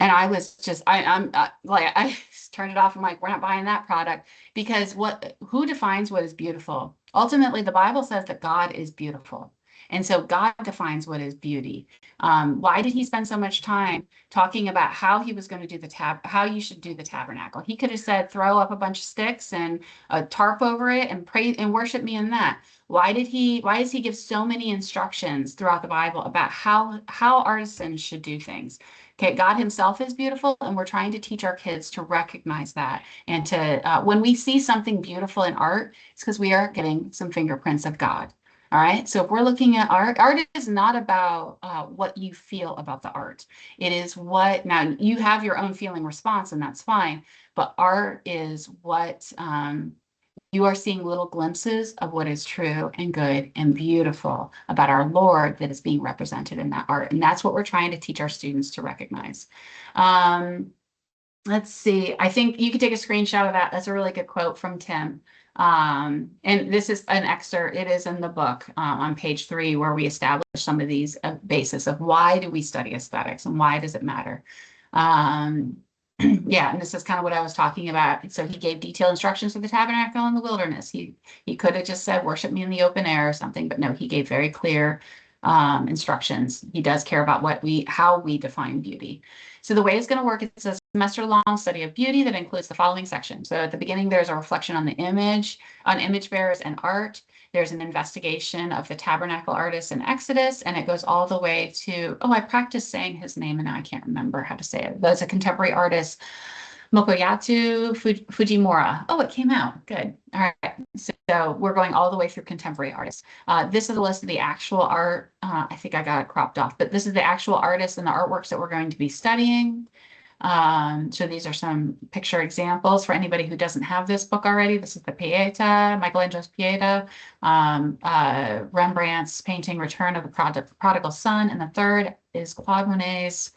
[SPEAKER 1] And I was just, I'm like, I turned it off. I'm like, we're not buying that product because who defines what is beautiful? Ultimately, the Bible says that God is beautiful. And so God defines what is beauty. Why did he spend so much time talking about how he was going to do how you should do the tabernacle? He could have said, throw up a bunch of sticks and a tarp over it and pray and worship me in that. Why does he give so many instructions throughout the Bible about how artisans should do things? Okay, God himself is beautiful, and we're trying to teach our kids to recognize that. And to when we see something beautiful in art, it's because we are getting some fingerprints of God. All right. So if we're looking at art is not about what you feel about the art. It is now you have your own feeling response, and that's fine. But art is what you are seeing little glimpses of what is true and good and beautiful about our Lord that is being represented in that art. And that's what we're trying to teach our students to recognize. Let's see. I think you could take a screenshot of that. That's a really good quote from Tim. And this is an excerpt. It is in the book on page 3, where we establish some of these basis of why do we study aesthetics and why does it matter. Yeah, and this is kind of what I was talking about. So he gave detailed instructions for the tabernacle in the wilderness. He could have just said, worship me in the open air or something, but no, he gave very clear instructions. He does care about how we define beauty. So the way it's going to work, it's a semester-long study of beauty that includes the following section. So at the beginning, there's a reflection on image bearers and art. There's an investigation of the tabernacle artist in Exodus, and it goes all the way to, I practiced saying his name and now I can't remember how to say it. There's a contemporary artist, Mokoyatu Fujimura. Oh, it came out. Good. All right. So we're going all the way through contemporary artists. This is a list of the actual art. I think I got it cropped off, but this is the actual artists and the artworks that we're going to be studying. So these are some picture examples for anybody who doesn't have this book already. This is the Pieta, Michelangelo's Pieta, Rembrandt's painting Return of the Prodigal Son, and the third is Claude Monet's,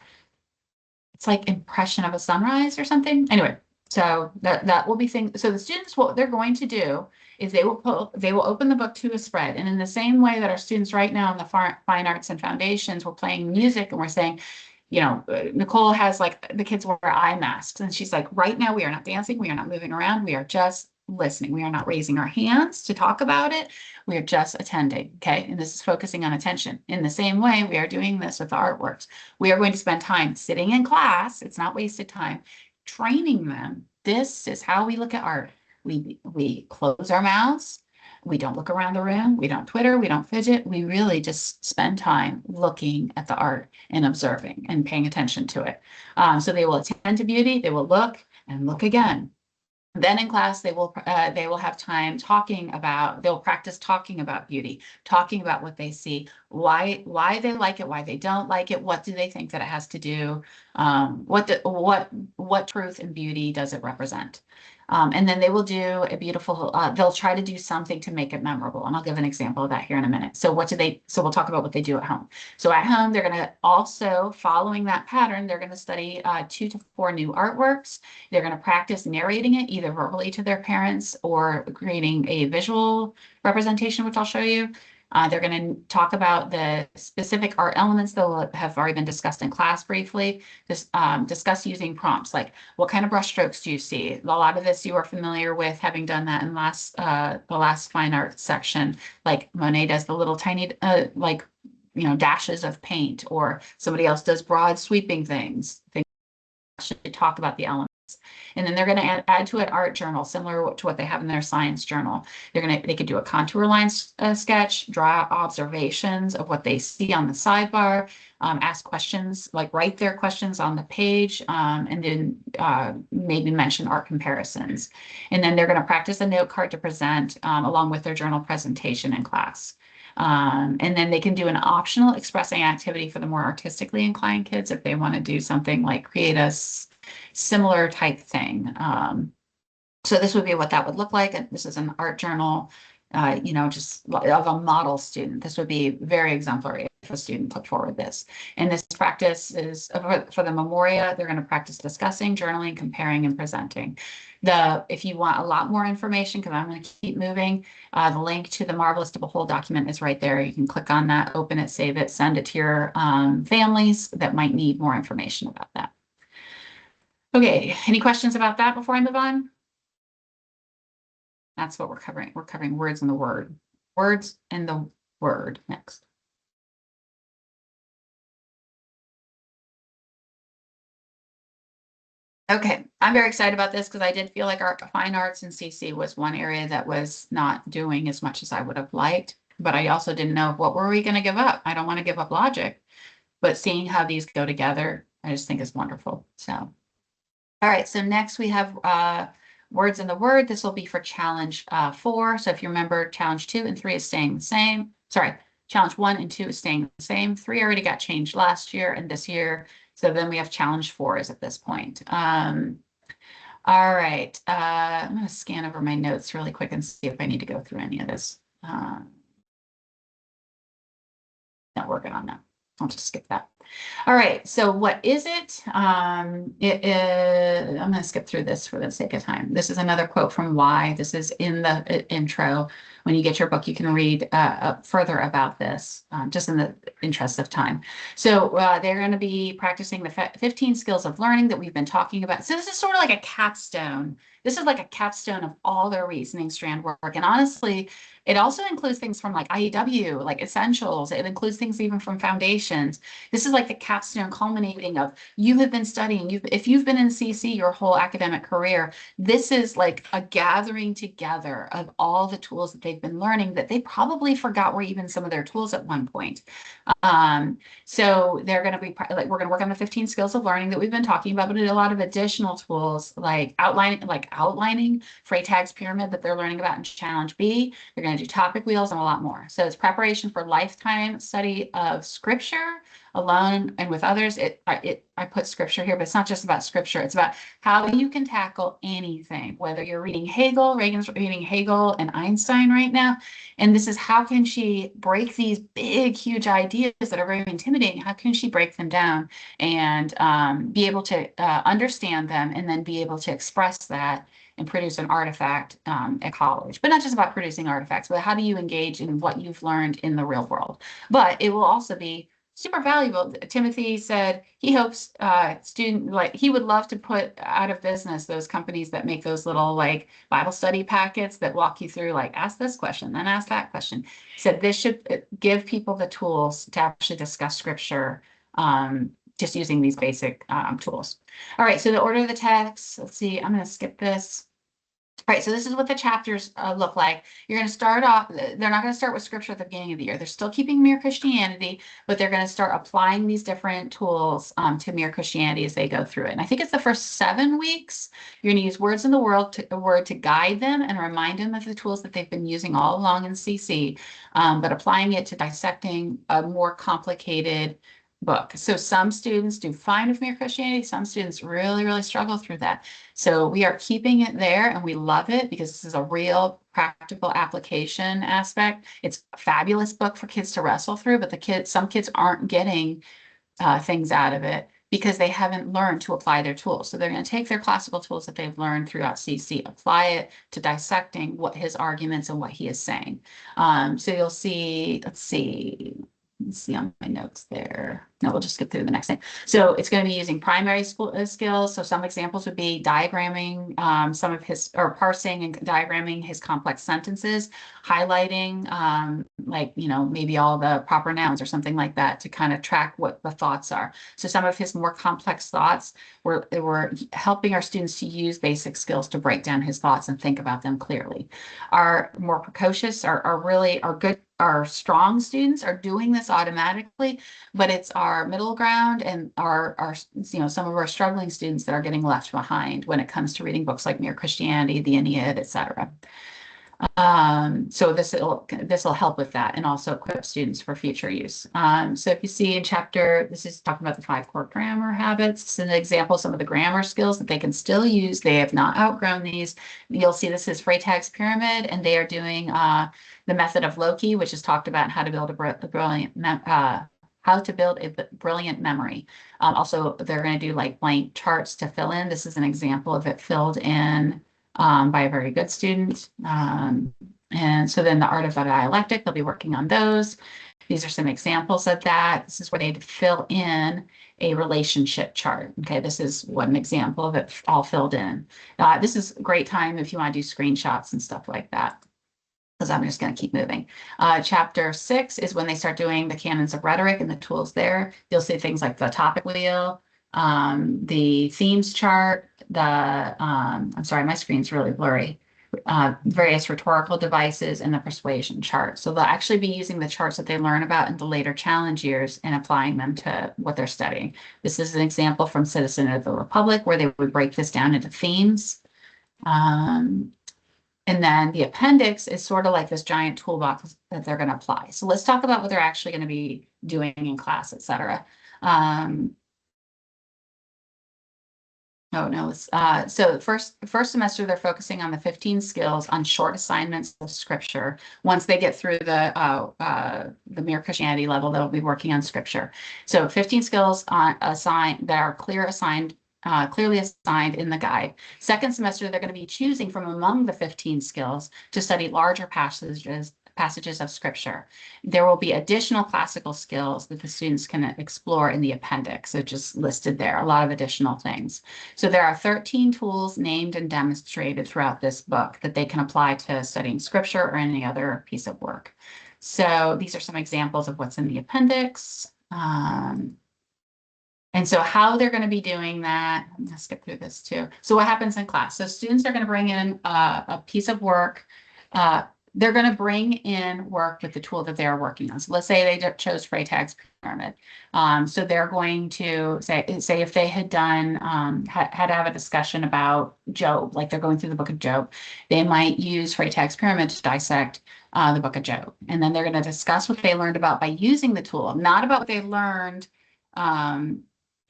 [SPEAKER 1] it's like Impression of a Sunrise or something. Anyway, so that will be things. So the students, what they're going to do is they will open the book to a spread, and in the same way that our students right now in the fine arts and foundations, we're playing music and we're saying, Nicole has the kids wear eye masks, and she's like, right now we are not dancing, we are not moving around, we are just listening. We are not raising our hands to talk about it. We are just attending. Okay. And this is focusing on attention. In the same way, we are doing this with the artworks. We are going to spend time sitting in class. It's not wasted time training them. This is how we look at art. We close our mouths. We don't look around the room. We don't Twitter. We don't fidget. We really just spend time looking at the art and observing and paying attention to it. So they will attend to beauty. They will look and look again. Then in class, they will have time they'll practice talking about beauty, talking about what they see, why they like it, why they don't like it, what do they think that it has to do, what truth and beauty does it represent. And then they will do a beautiful, they'll try to do something to make it memorable. And I'll give an example of that here in a minute. So we'll talk about what they do at home. So at home, they're going to also, following that pattern, they're going to study 2 to 4 new artworks. They're going to practice narrating it either verbally to their parents or creating a visual representation, which I'll show you. They're going to talk about the specific art elements that will have already been discussed in class briefly. Discuss using prompts, like what kind of brush strokes do you see? A lot of this you are familiar with, having done that in the last fine art section. Like Monet does the little tiny dashes of paint, or somebody else does broad sweeping things. They should talk about the elements. And then they're going to add to an art journal similar to what they have in their science journal. They could do a contour line sketch, draw observations of what they see on the sidebar, ask questions, like write their questions on the page, and then maybe mention art comparisons. And then they're going to practice a note card to present along with their journal presentation in class. And then they can do an optional expressing activity for the more artistically inclined kids if they want to do something like create a similar type thing. So this would be what that would look like. And this is an art journal, just of a model student. This would be very exemplary if a student put forward this. And this practice is for the Memoria. They're going to practice discussing, journaling, comparing, and presenting. If you want a lot more information, because I'm going to keep moving, the link to the Marvelous to Behold document is right there. You can click on that, open it, save it, send it to your families that might need more information about that. Okay, any questions about that before I move on? That's what we're covering. We're covering words and the word. Words and the word next. Okay, I'm very excited about this because I did feel like our fine arts and CC was one area that was not doing as much as I would have liked. But I also didn't know what were we going to give up. I don't want to give up logic, but seeing how these go together, I just think is wonderful. So, all right. So next we have words in the word. This will be for challenge 4. So if you remember, challenge 2 and 3 is staying the same. Sorry, challenge 1 and 2 is staying the same. 3 already got changed last year and this year. So then we have challenge 4 is at this point. All right. I'm going to scan over my notes really quick and see if I need to go through any of this. Not working on that. I'll just skip that. All right. So what is it? It is, I'm going to skip through this for the sake of time. This is another quote from Why. This is in the intro. When you get your book, you can read further about this, just in the interest of time. So they're going to be practicing the 15 skills of learning that we've been talking about. So this is sort of like a capstone. This is like a capstone of all their reasoning strand work. And honestly, it also includes things from like IEW, like essentials. It includes things even from foundations. This is like the capstone culminating of you have been studying. If you've been in CC your whole academic career, this is like a gathering together of all the tools that they've been learning that they probably forgot were even some of their tools at one point. So they're going to be like, we're going to work on the 15 skills of learning that we've been talking about, but a lot of additional tools like outlining Freytag's pyramid that they're learning about in challenge B. They're going to do topic wheels and a lot more. So it's preparation for lifetime study of scripture alone and with others. I put scripture here, but it's not just about scripture. It's about how you can tackle anything, whether you're reading Hegel, Reagan's reading Hegel and Einstein right now. And this is how can she break these big, huge ideas that are very intimidating? How can she break them down and be able to understand them and then be able to express that and produce an artifact at college? But not just about producing artifacts, but how do you engage in what you've learned in the real world? But it will also be super valuable. Timothy said he hopes he would love to put out of business those companies that make those little like Bible study packets that walk you through like ask this question, then ask that question. He said this should give people the tools to actually discuss scripture just using these basic tools. All right, so the order of the text, let's see, I'm going to skip this. All right, so this is what the chapters look like. You're going to start off, they're not going to start with scripture at the beginning of the year. They're still keeping Mere Christianity, but they're going to start applying these different tools to Mere Christianity as they go through it. And I think it's the first 7 weeks. You're going to use words in the word to guide them and remind them of the tools that they've been using all along in CC, but applying it to dissecting a more complicated book. So some students do fine with Mere Christianity. Some students really, really struggle through that. So we are keeping it there and we love it because this is a real practical application aspect. It's a fabulous book for kids to wrestle through, but some kids aren't getting things out of it because they haven't learned to apply their tools. So they're going to take their classical tools that they've learned throughout CC, apply it to dissecting what his arguments and what he is saying. So you'll see, let's see on my notes there. No, we'll just skip through the next thing. So it's going to be using primary skills. So some examples would be diagramming some of his, or parsing and diagramming his complex sentences, highlighting maybe all the proper nouns or something like that to kind of track what the thoughts are. So some of his more complex thoughts were helping our students to use basic skills to break down his thoughts and think about them clearly. Our more precocious our strong students are doing this automatically, but it's our middle ground and our some of our struggling students that are getting left behind when it comes to reading books like Mere Christianity, the Aeneid, etc. So this will help with that and also equip students for future use. So if you see in this is talking about the 5 core grammar habits. This is an example of some of the grammar skills that they can still use. They have not outgrown these. You'll see this is Freytag's pyramid, and they are doing the method of Loki, which is talked about how to build a brilliant memory. Also, they're going to do like blank charts to fill in. This is an example of it filled in by a very good student. And so then the art of the dialectic, they'll be working on those. These are some examples of that. This is where they'd fill in a relationship chart. Okay, this is one example of it all filled in. This is a great time if you want to do screenshots and stuff like that, because I'm just going to keep moving. Chapter 6 is when they start doing the canons of rhetoric and the tools there. You'll see things like the topic wheel, the themes chart, I'm sorry, my screen's really blurry. Various rhetorical devices, and the persuasion chart. So they'll actually be using the charts that they learn about in the later challenge years and applying them to what they're studying. This is an example from Citizen of the Republic where they would break this down into themes. And then the appendix is sort of like this giant toolbox that they're going to apply. So let's talk about what they're actually going to be doing in class, et cetera. Oh, no. So first semester, they're focusing on the 15 skills on short assignments of scripture. Once they get through the Mere Christianity level, they'll be working on scripture. So 15 skills assigned that are clearly assigned in the guide. Second semester, they're going to be choosing from among the 15 skills to study larger passages of scripture. There will be additional classical skills that the students can explore in the appendix. So just listed there, a lot of additional things. So there are 13 tools named and demonstrated throughout this book that they can apply to studying scripture or any other piece of work. So these are some examples of what's in the appendix. And so how they're going to be doing that, I'm going to skip through this too. So what happens in class? So students are going to bring in a piece of work. They're going to bring in work with the tool that they're working on. So let's say they chose Freytag's pyramid. So they're going to say if they had done, had to have a discussion about Job, like they're going through the book of Job, they might use Freytag's pyramid to dissect the book of Job. And then they're going to discuss what they learned about by using the tool, not about what they learned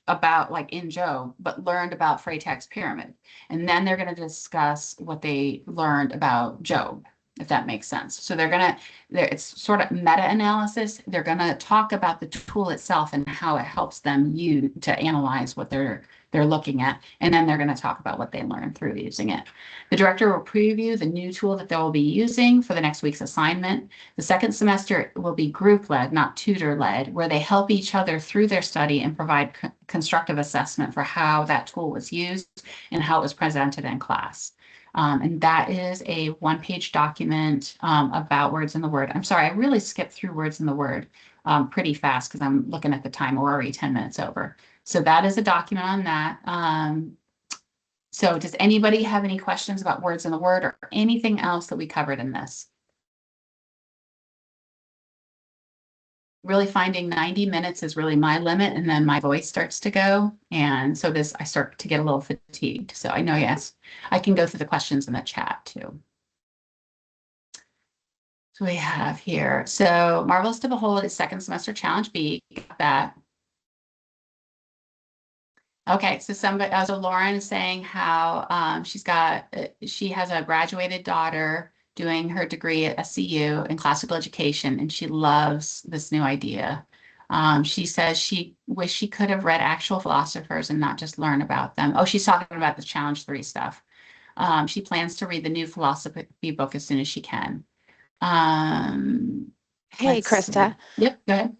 [SPEAKER 1] about like in Job, but learned about Freytag's pyramid. And then they're going to discuss what they learned about Job, if that makes sense. So it's sort of meta-analysis. They're going to talk about the tool itself and how it helps them to analyze what they're looking at. And then they're going to talk about what they learned through using it. The director will preview the new tool that they'll be using for the next week's assignment. The second semester will be group-led, not tutor-led, where they help each other through their study and provide constructive assessment for how that tool was used and how it was presented in class. And that is a one-page document about words in the Word. I'm sorry, I really skipped through words in the Word pretty fast because I'm looking at the time. We're already 10 minutes over. So that is a document on that. So does anybody have any questions about words in the Word or anything else that we covered in this? Really finding 90 minutes is really my limit, and then my voice starts to go. And so I start to get a little fatigued. So I know, yes, I can go through the questions in the chat too. So we have here, so Marvelous to Behold is second semester challenge B. Got that. Okay, so Lauren is saying how she has a graduated daughter doing her degree at SCU in classical education, and she loves this new idea. She says she wished she could have read actual philosophers and not just learn about them. Oh, she's talking about the Challenge 3 stuff. She plans to read the new philosophy book as soon as she can.
[SPEAKER 7] Hey, Krista.
[SPEAKER 1] See. Yep, go ahead.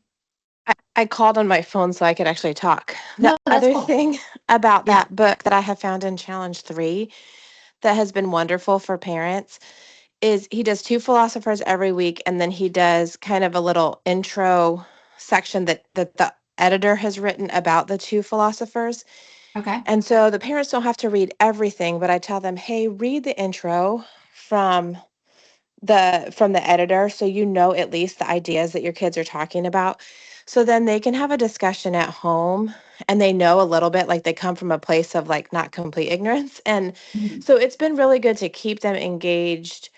[SPEAKER 7] I called on my phone so I could actually talk. The other thing about that book that I have found in Challenge 3 that has been wonderful for parents is he does 2 philosophers every week, and then he does kind of a little intro section that the editor has written about the 2 philosophers.
[SPEAKER 1] Okay.
[SPEAKER 7] And so the parents don't have to read everything, but I tell them, hey, read the intro from the editor so you know at least the ideas that your kids are talking about. So then they can have a discussion at home and they know a little bit, like they come from a place of like not complete ignorance. And so it's been really good to keep them engaged,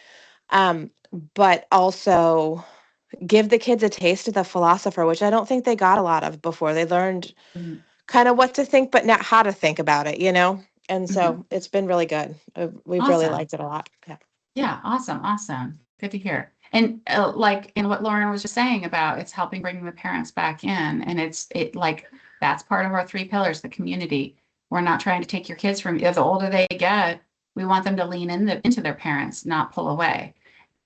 [SPEAKER 7] but also give the kids a taste of the philosopher, which I don't think they got a lot of before. They learned kind of what to think, but not how to think about it, And so it's been really good. We've really liked it a lot. Yeah.
[SPEAKER 1] Yeah, awesome. Good to hear. And like in what Lauren was just saying about it's helping bring the parents back in, and that's part of our 3 pillars, the community. We're not trying to take your kids from the older they get. We want them to lean into their parents, not pull away.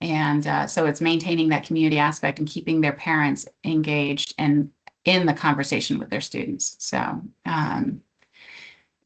[SPEAKER 1] And so it's maintaining that community aspect and keeping their parents engaged and in the conversation with their students. So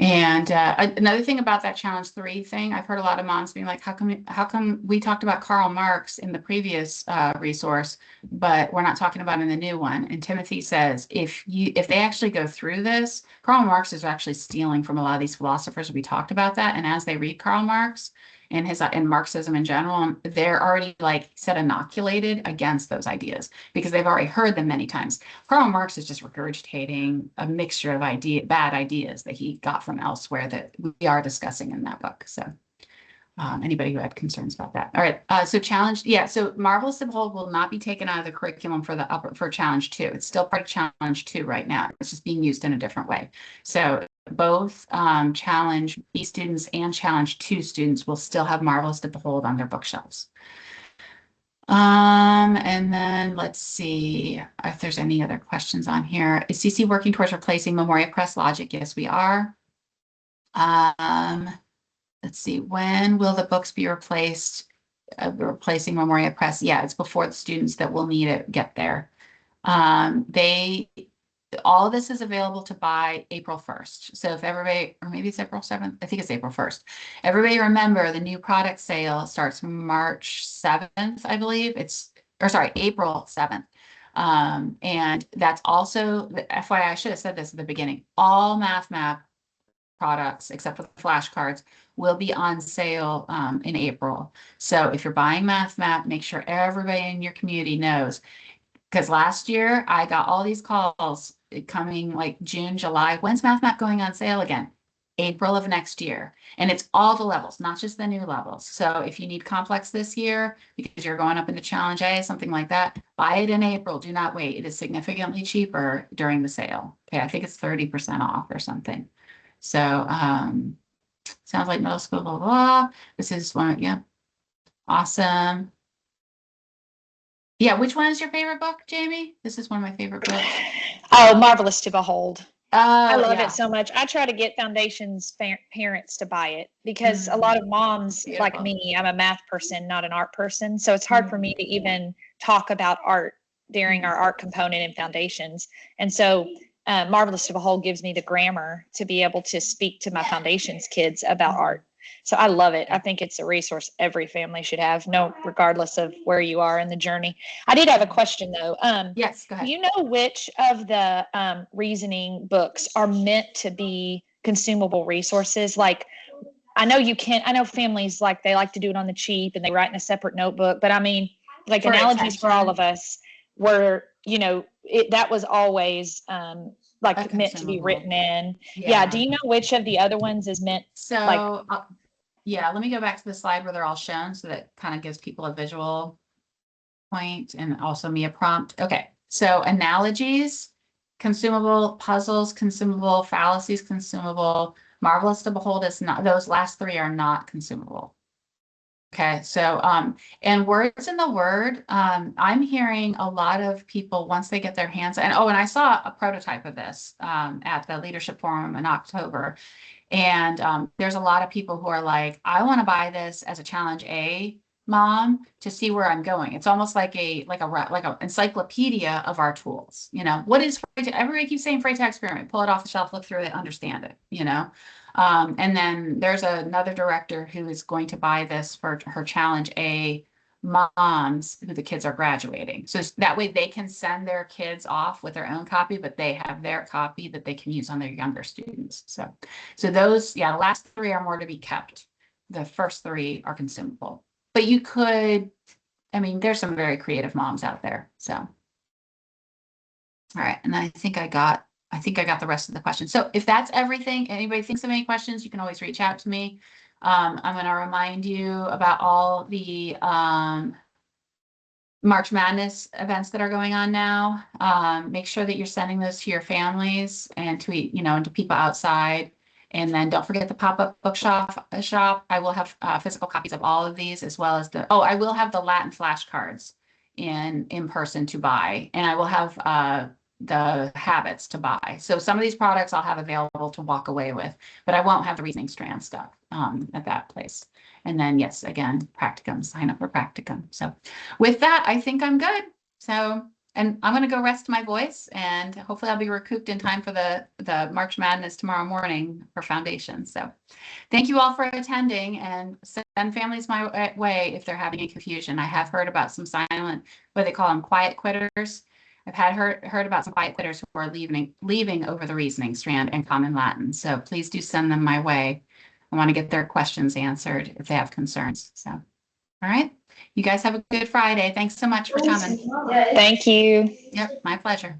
[SPEAKER 1] And another thing about that challenge 3 thing, I've heard a lot of moms being like, how come we talked about Karl Marx in the previous resource, but we're not talking about in the new one? And Timothy says, if they actually go through this, Karl Marx is actually stealing from a lot of these philosophers. We talked about that. And as they read Karl Marx and Marxism in general, they're already like said inoculated against those ideas because they've already heard them many times. Karl Marx is just regurgitating a mixture of bad ideas that he got from elsewhere that we are discussing in that book. So anybody who had concerns about that. All right. So challenge. Yeah. So Marvelous to Behold will not be taken out of the curriculum for challenge 2. It's still part of challenge 2 right now. It's just being used in a different way. So both challenge B students and challenge 2 students will still have Marvelous to Behold on their bookshelves. And then let's see if there's any other questions on here. Is CC working towards replacing Memoria Press Logic? Yes, we are. Let's see, when will the books be replaced? Replacing Memoria Press? Yeah, it's before the students that will need it get there. All of this is available to buy April 1st. So if everybody, or maybe it's April 7th, I think it's April 1st. Everybody remember the new product sale starts March 7th, I believe. April 7th. And that's also, FYI, I should have said this at the beginning, all Math Map products, except for the flashcards, will be on sale in April. So if you're buying Math Map, make sure everybody in your community knows. Because last year I got all these calls coming like June, July. When's Math Map going on sale again? April of next year. And it's all the levels, not just the new levels. So if you need complex this year, because you're going up into Challenge A, something like that, buy it in April. Do not wait. It is significantly cheaper during the sale. Okay, I think it's 30% off or something. So sounds like middle school, blah, blah, blah. This is one, yeah. Awesome. Yeah, which one is your favorite book, Jamie? This is one of my favorite books.
[SPEAKER 3] Oh, Marvelous to Behold. I love
[SPEAKER 1] yeah.
[SPEAKER 3] it so much. I try to get Foundation's parents to buy it because a lot of moms like me, I'm a math person, not an art person. So it's hard for me to even talk about art during our art component in Foundations. And so Marvelous to Behold gives me the grammar to be able to speak to my Foundations kids about art. So I love it. I think it's a resource every family should have, regardless of where you are in the journey. I did have a question though.
[SPEAKER 1] Yes, go ahead.
[SPEAKER 3] Do you know which of the reasoning books are meant to be consumable resources? Like, I know families they like to do it on the cheap and they write in a separate notebook, but I mean, like analogies for all of us were, that was always meant to be written in. Yeah. Do you know which of the other ones is meant?
[SPEAKER 1] So yeah, let me go back to the slide where they're all shown so that kind of gives people a visual point and also me a prompt. Okay, so analogies, consumable, puzzles, consumable, fallacies, consumable, Marvelous to Behold is not, those last 3 are not consumable. Okay, so and words in the word, I'm hearing a lot of people once they get their hands, and I saw a prototype of this at the Leadership Forum in October. And there's a lot of people who are like, I want to buy this as a Challenge A mom to see where I'm going. It's almost like a encyclopedia of our tools. What is everybody keeps saying Freytag experiment, pull it off the shelf, look through it, understand it, and then there's another director who is going to buy this for her Challenge A moms who the kids are graduating. So that way they can send their kids off with their own copy, but they have their copy that they can use on their younger students. So those, the last 3 are more to be kept. The first 3 are consumable. But you could, there's some very creative moms out there. So, all right. And I think I got the rest of the questions. So if that's everything, anybody thinks of any questions, you can always reach out to me. I'm going to remind you about all the March Madness events that are going on now. Make sure that you're sending those to your families and to people outside. And then don't forget the pop-up bookshop. I will have physical copies of all of these, as well as I will have the Latin flashcards in person to buy. And I will have the habits to buy. So some of these products I'll have available to walk away with, but I won't have the reasoning strand stuff at that place. And then, yes, again, practicum, sign up for practicum. So with that, I think I'm good. So and I'm going to go rest my voice, and hopefully I'll be recouped in time for the March Madness tomorrow morning for foundation. So thank you all for attending, and send families my way if they're having any confusion. I have heard about some silent, what they call them, quiet quitters. I've heard about some quiet quitters who are leaving over the reasoning strand and Common Latin. So please do send them my way. I want to get their questions answered if they have concerns. So, all right. You guys have a good Friday. Thanks so much for coming.
[SPEAKER 3] Thank you.
[SPEAKER 1] Yep, my pleasure.